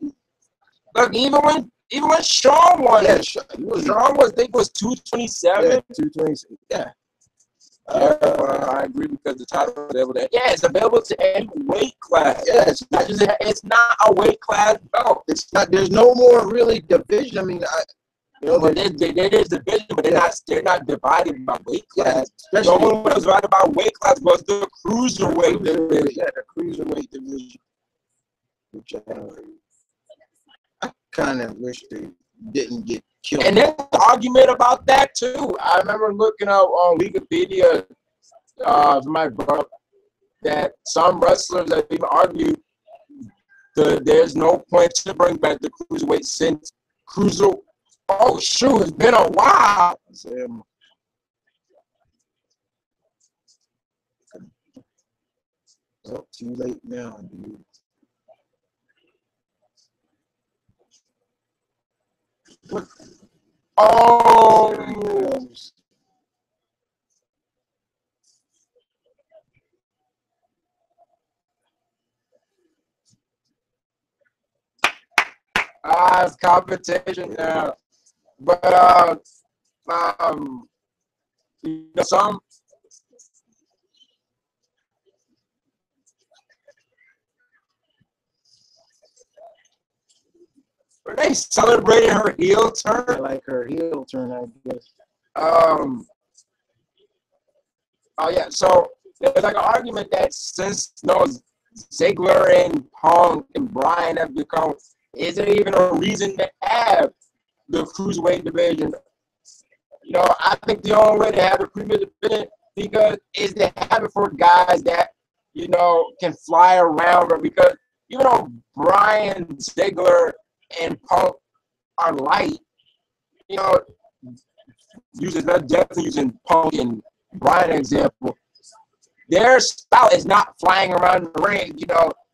Look, even when Shawn won, Shawn was 227. Yeah, 227. Yeah. I agree because the title is able to. Yeah, it's available to any weight class. Yeah, it's not a weight class belt. It's not. There's no more really division. I mean, but there is division, but they're not divided by weight class. Yeah, the only one that was divided by weight class was the cruiserweight division. Yeah, the cruiserweight division. Which I kind of wish they didn't get killed. And there's an argument about that too. I remember looking up on Wikipedia, my brother, that some wrestlers have even argued that there's no point to bring back the cruiserweight since cruiser. Oh shoot, it's been a while. Oh, too late now, dude. Oh. It's competition now. But you know some were they celebrating her heel I turn? like her heel turn, I guess. Oh yeah, so there's like an argument that since Ziggler and Punk and Bryan have become, is there even a reason to have the cruiserweight division? You know, I think the only way to have a cruiserweight division because is to have it for guys that can fly around, or because even though Bryan, Ziggler, and Punk are light, you know, definitely using Punk and Bryan example. Their style is not flying around the ring,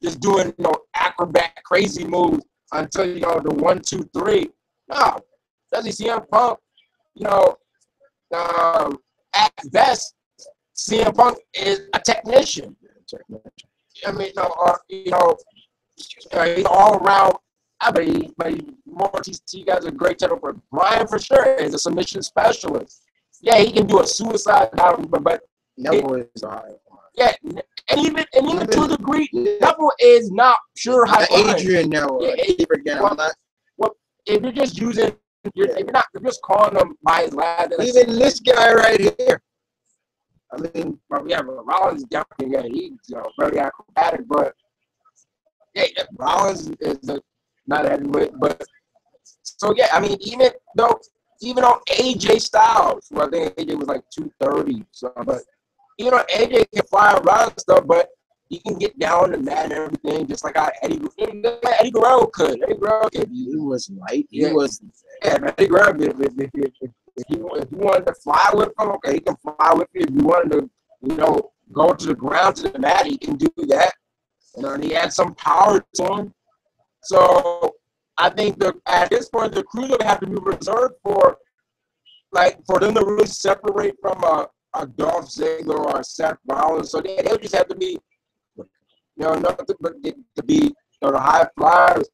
just doing acrobat crazy moves until the 1, 2, 3. No, especially CM Punk. At best, CM Punk is a technician. I mean, he's all around. But he has a great technical. But Bryan for sure is a submission specialist. Yeah, he can do a suicide dive, but Neville is all right. yeah, and even to a degree, Neville is not pure high flying. Adrian Neville. If you're just using, if you're just calling him by his last. Even this guy right here. I mean, Rollins definitely, he's very acrobatic, but Rollins is not heavyweight, but so yeah, I mean, even on AJ Styles, I think AJ was like 230, but AJ can fly around and stuff, but he can get down the mat and everything, just like how Eddie Guerrero could. He was light. Eddie Guerrero, if you wanted to fly with him, okay, he can fly with you. If you wanted to, go to the ground to the mat, he can do that. And he had some power to him. So I think at this point, the cruiser would have to be reserved for them to really separate from a Dolph Ziggler or a Seth Rollins. So they would just have to be, nothing but to be the high flyers.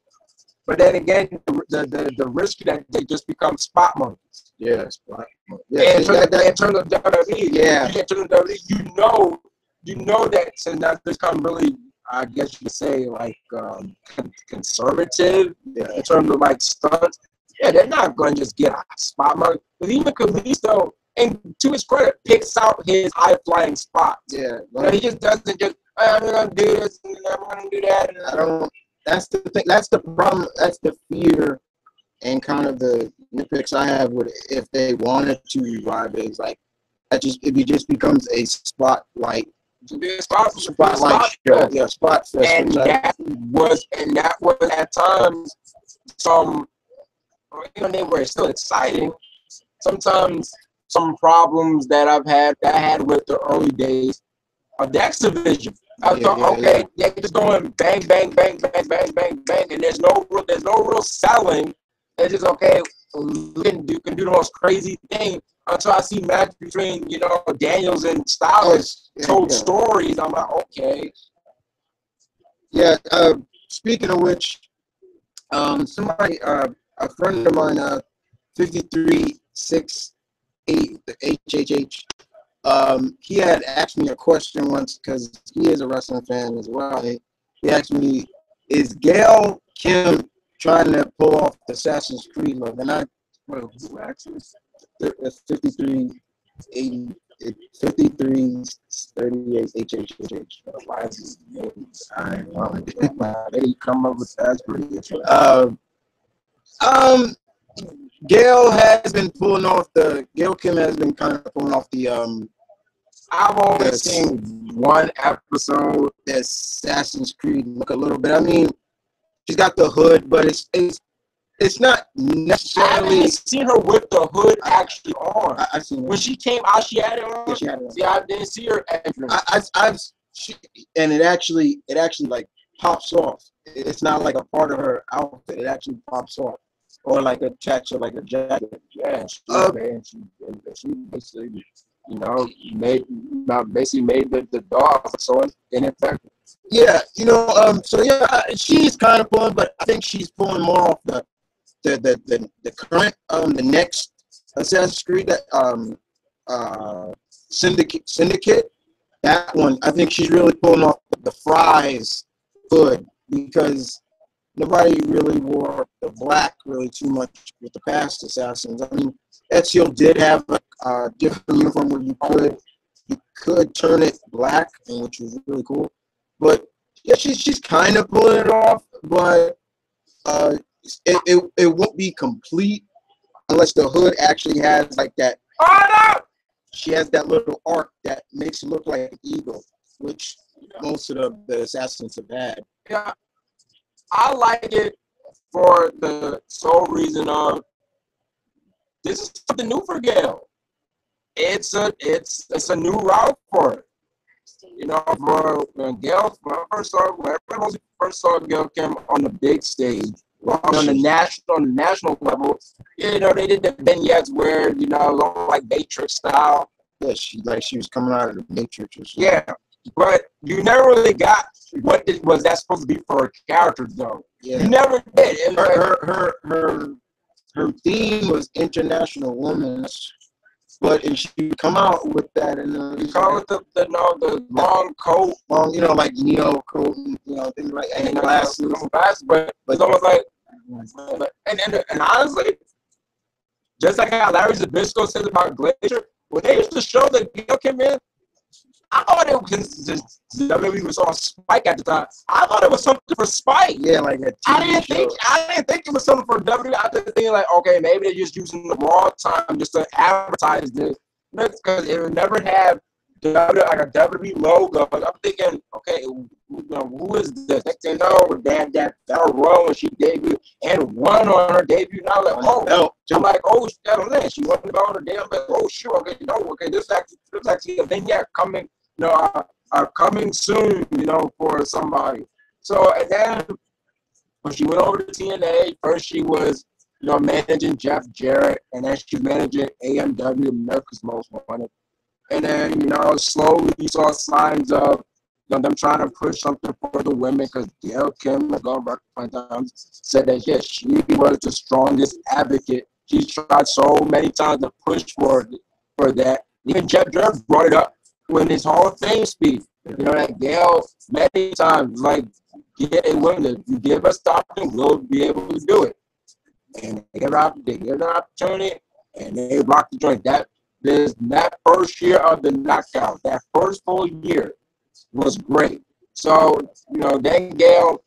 But then again, the risk that they just become spot monkeys. Yeah, spot monkeys. Yeah, in terms of WWE, you know that since that's become really, I guess you could say, conservative in terms of stunts. Yeah, they're not going to just get a spot monkey. Because even Kalisto, and to his credit, picks out his high flying spots. Yeah, he just doesn't just. I'm going to do this and I'm going to do that. I don't. That's the thing. That's the problem. That's the fear, and kind of the nitpicks I have with it. If they wanted to revive it, it's if it just becomes a spotlight. Spotlight show. Yeah, spot fest. And that was at times some. They were still exciting. Sometimes some problems that I had with the early days of the X division. I thought, they're just going bang, bang, bang, bang, bang, bang, bang, and there's no real selling. It's just we can do the most crazy thing until I see match between Daniels and Styles told stories. I'm like, okay. Yeah. Speaking of which, somebody, a friend of mine, 5368 HHH. He had asked me a question once because he is a wrestling fan as well. He asked me, "Is Gail Kim trying to pull off the Assassin's Creed look?" And who actually? 5380, 5338 HHH. Why is his name? They come up with that. Gail Kim has been kind of pulling off the I've only seen one episode. The Assassin's Creed look a little bit. I mean, she's got the hood, but it's it's not I necessarily. haven't seen her with the hood actually on. I've seen When she came out, she had it on. Yeah, she had it on. See, I didn't see her entrance. And it actually like pops off. It's not like a part of her outfit. It actually pops off, or like attached to like a jacket. Yeah, she basically, basically made the dog so ineffective. Yeah, so yeah, she's kind of pulling, but I think she's pulling more off the current the next Assassin's Creed that Syndicate. That one, I think she's really pulling off the Fry's hood because nobody really wore the black really too much with the past Assassins. I mean, Ezio did have a different uniform where you could turn it black, and which was really cool. But yeah, she's kind of pulling it off, but it won't be complete unless the hood actually has like that. She has that little arc that makes it look like an eagle, which most of the assassins have had. Yeah, I like it for the sole reason of this is something new for Gale. It's a new route for her. For when Gale, when I first saw Gale Kim on the big stage, on the national level, they did the vignettes where like Matrix style. Yeah, she was coming out of the Matrix or something. Yeah, but you never really got what was that supposed to be for her character though. Yeah. You never did. Her theme was International Women's. But and she would come out with that, and you call it the long coat, like Neo coat, and things like and glasses. But it's almost like, and honestly, just like how Larry Zabisco says about Glacier, when they used to show the Gail Kim in, I thought it was WWE was on Spike at the time. I thought it was something for Spike. Yeah, like a TV show. I didn't think it was something for WWE. I was thinking like, okay, maybe they're just using the raw time just to advertise this, because it would never have like a WWE logo. I'm thinking, okay, who is this? Next thing you know, that Battle Royal when she debuted and won on her debut. Now like, I'm like, oh, she won on her debut. I'm like, oh, sure, okay, this actually a vignette coming. Are coming soon, for somebody. So, and then when she went over to TNA, first she was, managing Jeff Jarrett, and then she was managing AMW, America's Most Wanted. And then, slowly you saw signs of them trying to push something for the women, because Gail Kim, gone back times, said that, yes, she was the strongest advocate. She's tried so many times to push for that. Even Jeff Jarrett brought it up when his Hall of Fame speech, that Gail many times, like, get a woman, you give us the opportunity, we'll be able to do it. And they get an opportunity, and they rock the joint. That first year of the knockout, that first full year was great. So, then Gail,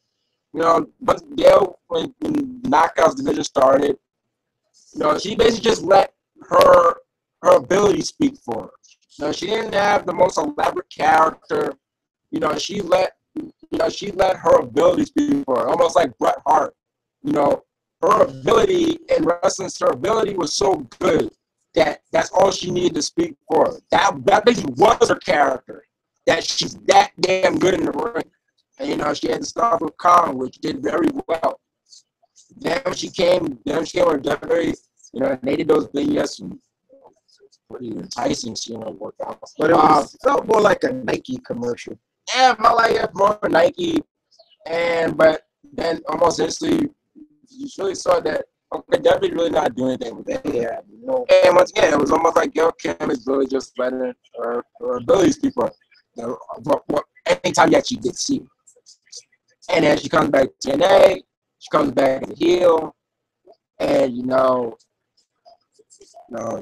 but Gail, when the knockouts division started, she basically just let her ability speak for her. She didn't have the most elaborate character. She let her ability speak for her, almost like Bret Hart. Her ability in wrestling, her ability was so good that's all she needed to speak for her. That basically was her character. That she's that damn good in the ring. And she had to start with Khan, which did very well. Then she came with WWE, and they did those vignettes and pretty enticing, workouts. But it felt more like a Nike commercial. Yeah, it felt like more Nike, but then almost instantly, you really saw that WWE really not doing anything with that. Yeah, And once again, it was almost like Gail Kim is really just letting her abilities speak for her. Anytime you actually get to see her. And then she comes back to TNA, she comes back as a heel, and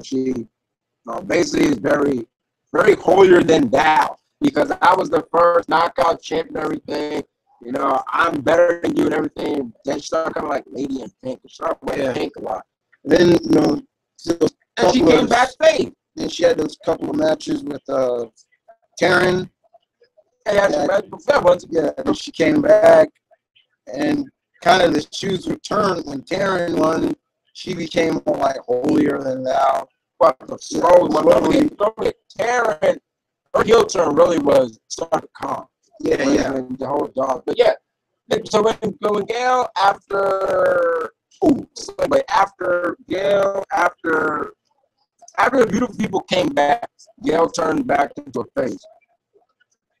she basically is very, very holier than thou, because I was the first knockout champ and everything. I'm better than you and everything. Then she started kind of like Lady in Pink. She started wearing pink a lot. Then, and she came back fade. Then she had those couple of matches with Taryn. Yeah, then she came back, and kind of the shoes were turned when Taryn won. She became more like holier than thou. But the slowly, Taryn, her heel turn really was starting to calm. Yeah. The whole dog. But yeah, so when Gail after the beautiful people came back, Gail turned back into a face.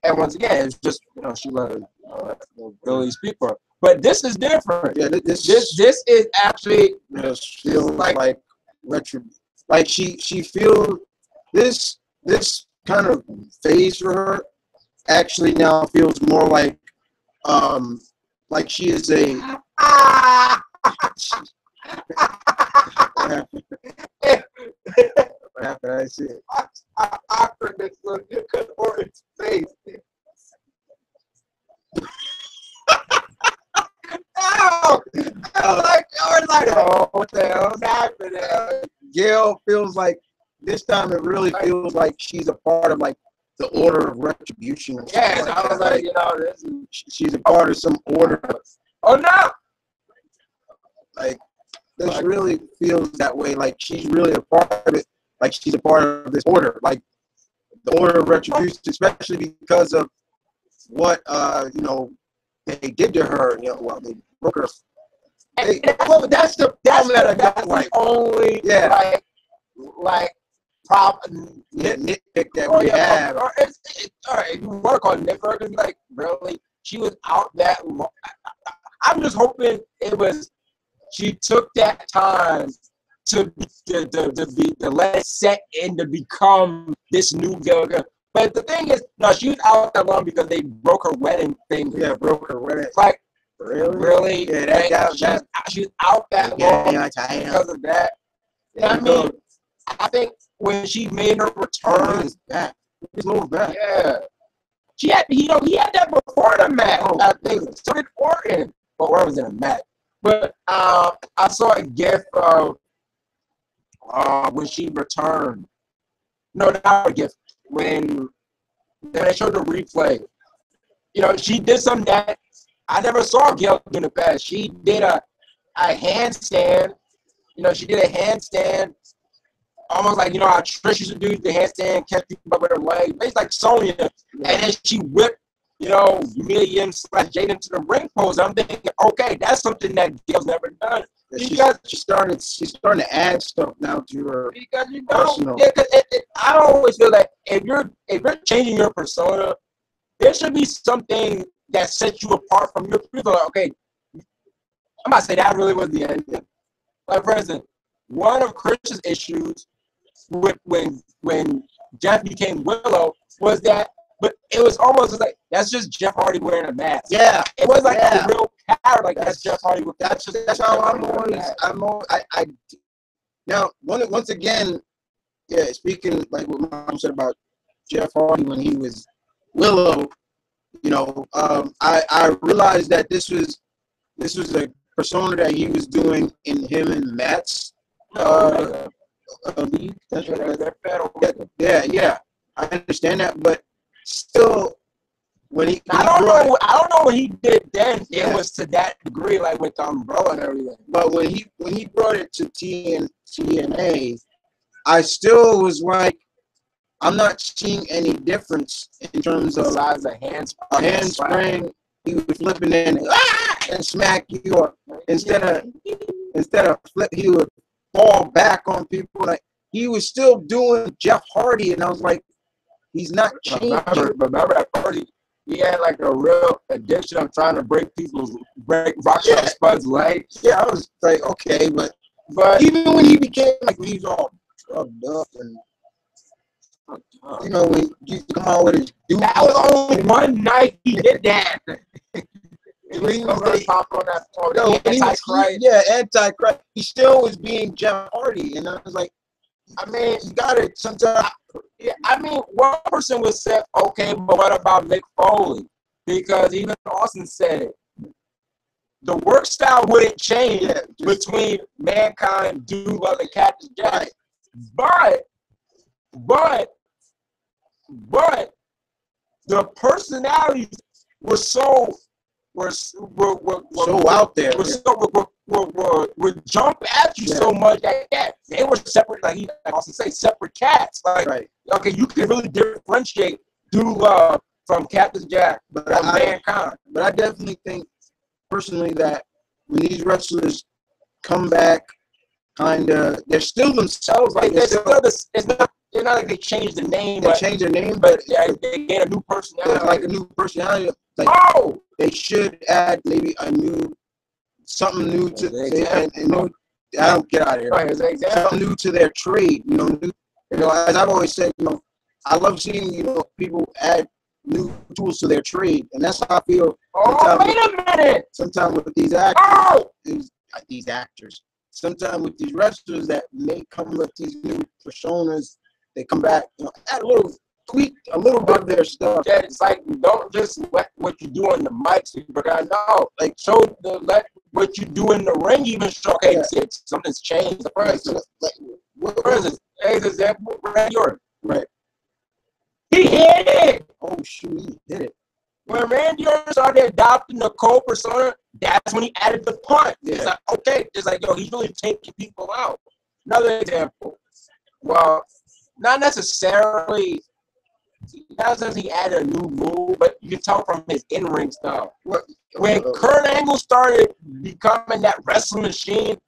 And once again, it's just she let Billy speak for her. But this is different. Yeah, this is actually feels like retro. Like she feels this kind of phase for her actually now feels more like she is a what happened? I see it. Awkwardness or its face. What the hell's happening? Gail feels like this time it really feels like she's a part of like the order of retribution. Or yes, like I was that. She's a part of some order. Oh no! Like this really feels that way. Like she's really a part of it. Like she's a part of this order. Like the order of retribution, especially because of what they did to her. They broke her. That's the problem that I got. Like only problem nitpick that we have. All right, if you want to call it nitpick, like really, she was out that long. I'm just hoping it was. She took that time to let it set in to become this new girl. But the thing is, no, she was out that long because they broke her wedding thing. Yeah, broke her wedding. Like really? Yeah, she's out that long because of that. I mean, I think when she made her return, his little back. Yeah, she had he had that before the match. I think so did Orton, but Orton was in a match. But I saw a gif of when she returned. No, not a gif. When they showed the replay, she did something that I never saw Gail do in the past. She did a handstand. She did a handstand, almost like how Trish used to do the handstand, catch people up with her leg. It's like Sonya, and then she whipped Mia / Jaden to the ring post. I'm thinking, okay, that's something that Gail's never done. Because she's starting to add stuff now to her. Because I always feel that if you're changing your persona, there should be something that sets you apart from your people. Like, okay, I'm about to say that really was the end. Like for instance, one of Chris's issues with when Jeff became Willow was that. But it was almost like that's just Jeff Hardy wearing a mask. Yeah, it was like a real character. Like that's Jeff Hardy. That's how I'm always. Now once again, speaking like what Mom said about Jeff Hardy when he was Willow, I realized that this was a persona that he was doing in him and Matt's league. That's right. Yeah. I understand that, but still, I don't know what he did then. Yeah. It was to that degree, like with the umbrella and everything. But when he brought it to TNA, I still was like, I'm not seeing any difference in terms of a handspring. He was flipping in and smack you, or instead of flip, he would fall back on people. Like he was still doing Jeff Hardy, and I was like, he's not changing. Remember at Hardy, he had like a real addiction of trying to break Rockstar Spud's legs. Yeah, I was like, okay, but even when he became like he's all drugged up and when you come out with his dude. That was only one night he did that. Antichrist. He still was being Jeff Hardy, and I was like, I mean, you got it sometimes. Yeah, I mean, one person would say, okay, but what about Mick Foley? Because even Austin said it. The work style wouldn't change between Mankind, Dude Love, and Cactus Jack. But the personalities were so we're so out there. We're jump at you so much that they were separate, like he also say separate cats. Like, okay, you can really differentiate Dude Love from Captain Jack, but Mankind. But I definitely think personally that when these wrestlers come back, they're still themselves. Like it's not like they changed the name. They changed their name, but they gain a new personality. Like a new personality. Like, they should add maybe something new to I don't get out of here. Right, something new to their trade. As I've always said, I love seeing people add new tools to their trade, and that's how I feel. Wait a minute. Sometimes with these actors, sometimes with these wrestlers that may come with these new personas, they come back, add a little tweak, a little bit of their stuff. Yeah, it's like, don't just let what you do on the mic, but I know, like, let what you do in the ring even showcase it. Something's changed. For instance, as example, Randy Orton. Right. He hit it. Oh shoot, he did it. When Randy Orton started adopting the Cole persona, that's when he added the punt. Yeah. It's like, okay, it's like, he's really taking people out. Another example. Well, not necessarily. Not since he added a new move, but you can tell from his in-ring stuff. When Kurt Angle started becoming that wrestling machine,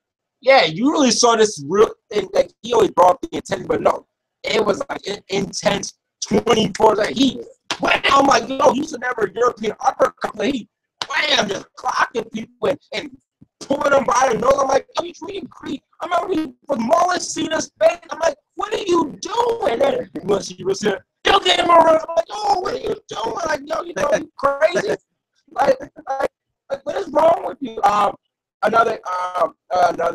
you really saw this real. Like, he always brought the intensity, but no, it was like an intense 24. Like, I'm like, he's never European uppercut. Like, he just clocking people and pulling them by the nose. I'm like, he's really creep. I'm like, for Mullen Cena's face. I'm like, what are you doing? And then you get him around. I'm like, what are you doing? Like, you crazy. like, what is wrong with you? Another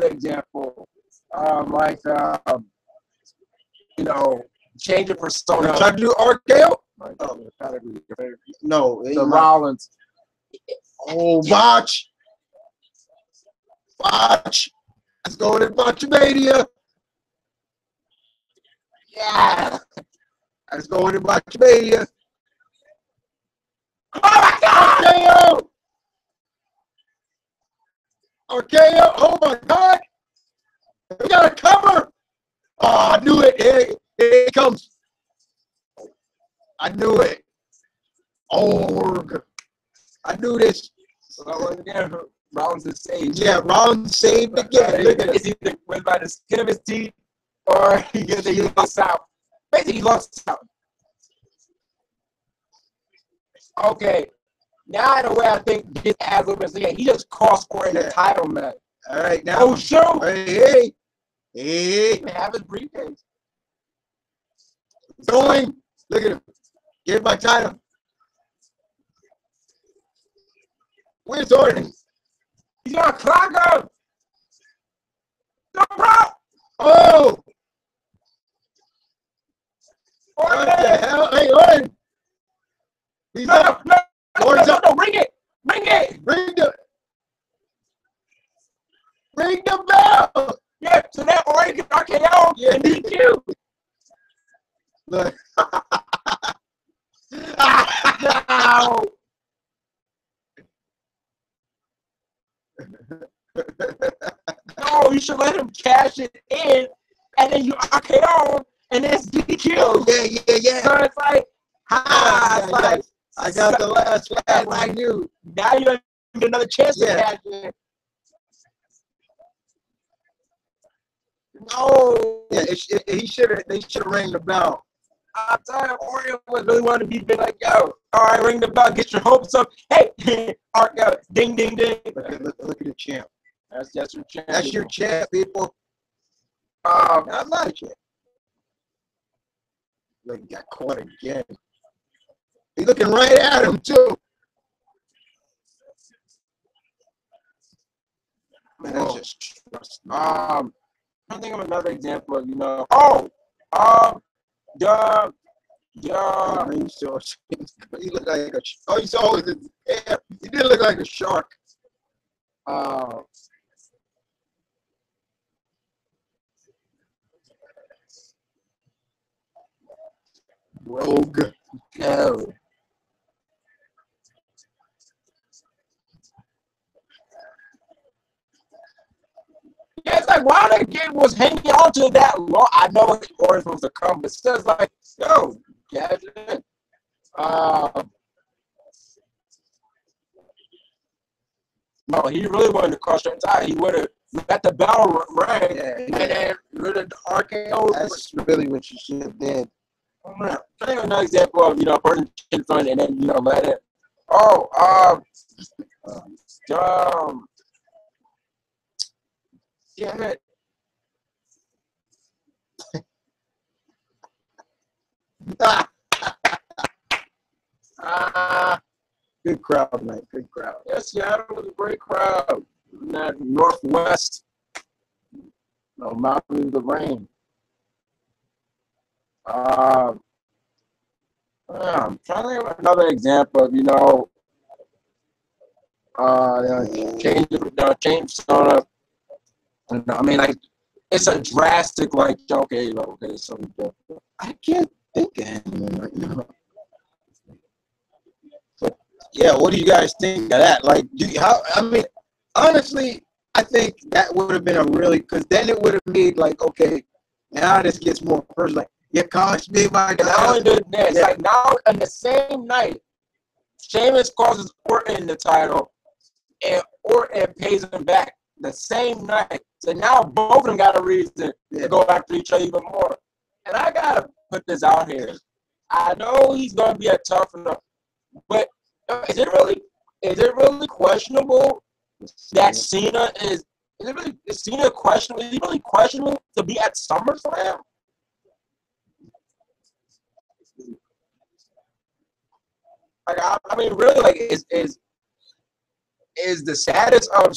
example. Change of persona. Try to do RKO? No, the Rollins. Oh, botch. Let's go to Botchamania. Yeah. Let's go to Botchamania. Oh my God! RKO! Oh my God! We got a cover! Oh, I knew it! Here it comes! I knew it! Oh, I knew this! Rollins is saved. Yeah, Rollins saved again. Look at it. It's either went by the skin of his teeth or he lost out. Basically, he lost out. Okay. Now, in a way, I think his ass up and say, he just cost for an entitlement. All right, now. Oh, shoot. Hey. Have his briefcase. Going. Look at him. Give my title. Where's Orton? He's gonna clock up. No problem. Oh. What the hell? Hey, Orton. He's up. Orton's up. No, ring it. Ring the bell. Yeah, so that Orton can RKO and DQ. Look. No, you should let him cash it in, and then you RKO, and then it's DQ. Oh, yeah. So it's like, I got the last laugh I knew. Now you don't get another chance to cash in. No. Yeah, they should have rang the bell. I'm telling you, Orton was really wanting to be big, like, yo, all right, ring the bell, get your hopes up. Hey, RKO, ding, ding, ding. Look at the champ. That's your champ. That's your champ, people. I'm not a champ. Look, he got caught again. He's looking right at him, too. Man, that's just trust. I think of another example, Yeah. He looked like a. Oh, you saw his hair. He did look like a shark. Rogue. Go. like, why the game was hanging on to that long? I know it's always supposed to come, but still, it's like, yo, cash in. No, he really wanted to crush her tie. He would have let the bell ring, and then rid of the RKO. That's really what you should have did. Can I give another example of, putting in front and then, let it. Damn it. Good crowd, man. Good crowd. Yes, Seattle was a great crowd. In that Northwest, Mountain of the Rain. I'm trying to think of another example of, change up. I mean, like, it's a drastic, like, okay, so I can't think of anyone right now. But yeah, what do you guys think of that? Like, honestly, I think that would have been a really, because then it would have made like, okay, now this gets more personal. Like, your college big like and not only did this, like now in the same night, Sheamus causes Orton the title, and Orton pays him back the same night. So now both of them got a reason to go after each other even more. And I gotta put this out here. I know he's gonna be a tough enough, but is it really questionable that Cena is Cena questionable? Is he really questionable to be at SummerSlam? Like, I mean, really, like, is the status of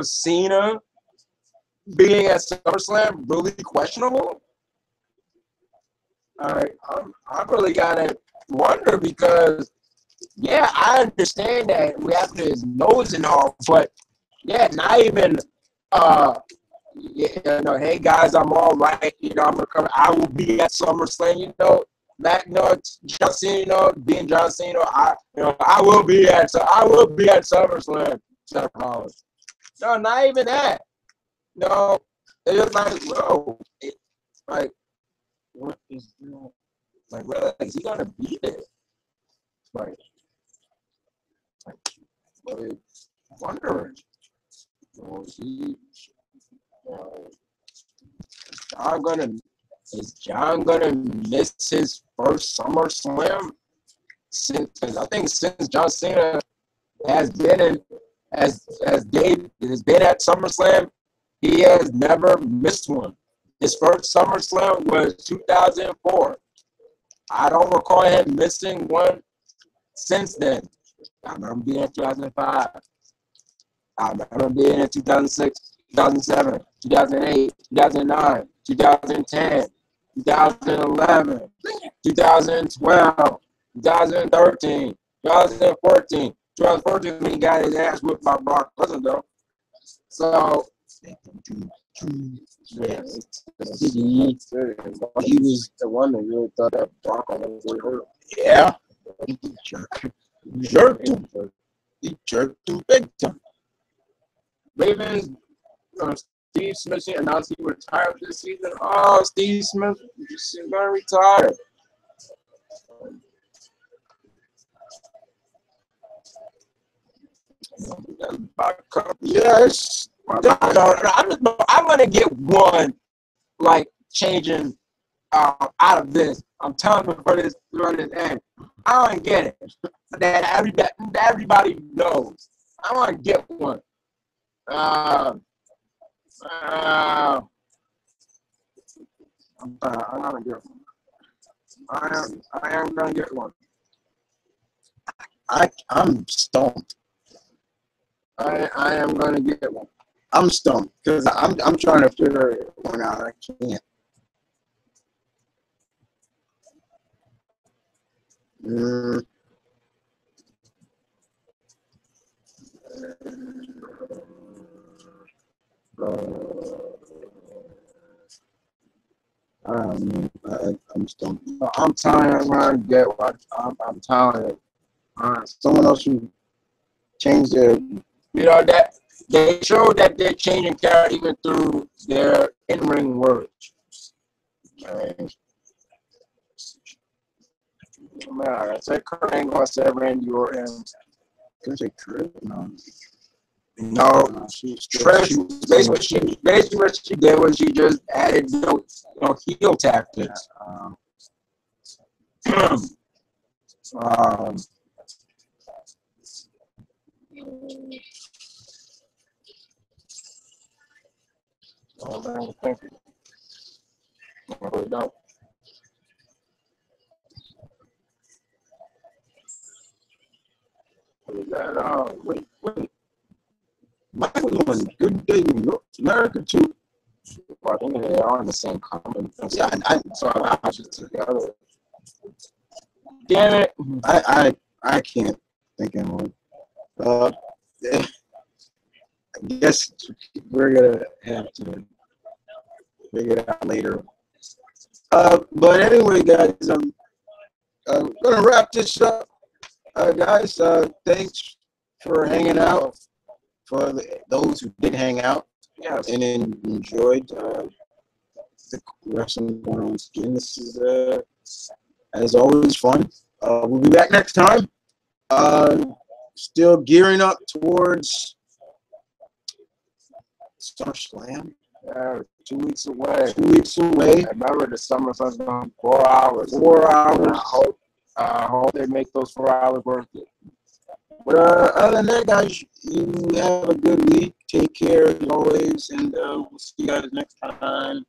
Cena being at SummerSlam really questionable? All right, I really gotta wonder because, yeah, I understand that we have his nose and all, but yeah, not even hey guys, I'm all right, I'm gonna come. I will be at SummerSlam, John Cena, being John Cena, I will be at SummerSlam. No, not even that. No, it's like, bro, like, what is like, really, is he gonna be there? Like wondering. Is John gonna miss his first SummerSlam? I think since John Cena has been has been at SummerSlam, he has never missed one. His first SummerSlam was 2004. I don't recall him missing one since then. I remember being in 2005. I remember being in 2006, 2007, 2008, 2009, 2010, 2011, 2012, 2013, 2014. 2014 when he got his ass whipped by Brock Lesnar, though. So, yeah, He was the one that really thought that Brock was really hurt. Yeah. He jerked him big time. Ravens, Steve Smith announced he retired this season. Oh, Steve Smith is going to retire. Yes. I'm going to get one, like, changing out of this. I'm telling you for this end. I don't get it. That everybody knows. I want to get one. I'm gonna get one. I am gonna get one. I'm stumped. I am gonna get one. I'm stumped because I'm trying to figure one out. I can't. I'm stumped. I'm telling you, I'm gonna get one. I'm telling you. Someone else who changed their. That they showed that they're changing character even through their in-ring words. Man, I said Kurt Angle, I said Randy Orton. Can I say Kurt? No. No, Trish. Basically, what she did was she just added, heel tactics. Thank you. No, we don't. What is that? Wait. Michael was Good Day New York, America too. I think they are in the same comment. Yeah, so I watched it together. Damn it! I can't think of one. I guess we're gonna have to figure it out later. But anyway, guys, I'm gonna wrap this up. Guys, thanks for hanging out. For those who did hang out, Yes. and enjoyed the wrestling on skin. This is as always fun. We'll be back next time. Still gearing up towards SummerSlam. 2 weeks away. 2 weeks away. Remember, the SummerSlam's going 4 hours. 4 hours. I hope they make those 4 hours worth it. But other than that, guys, you have a good week. Take care as always, and we'll see you guys next time.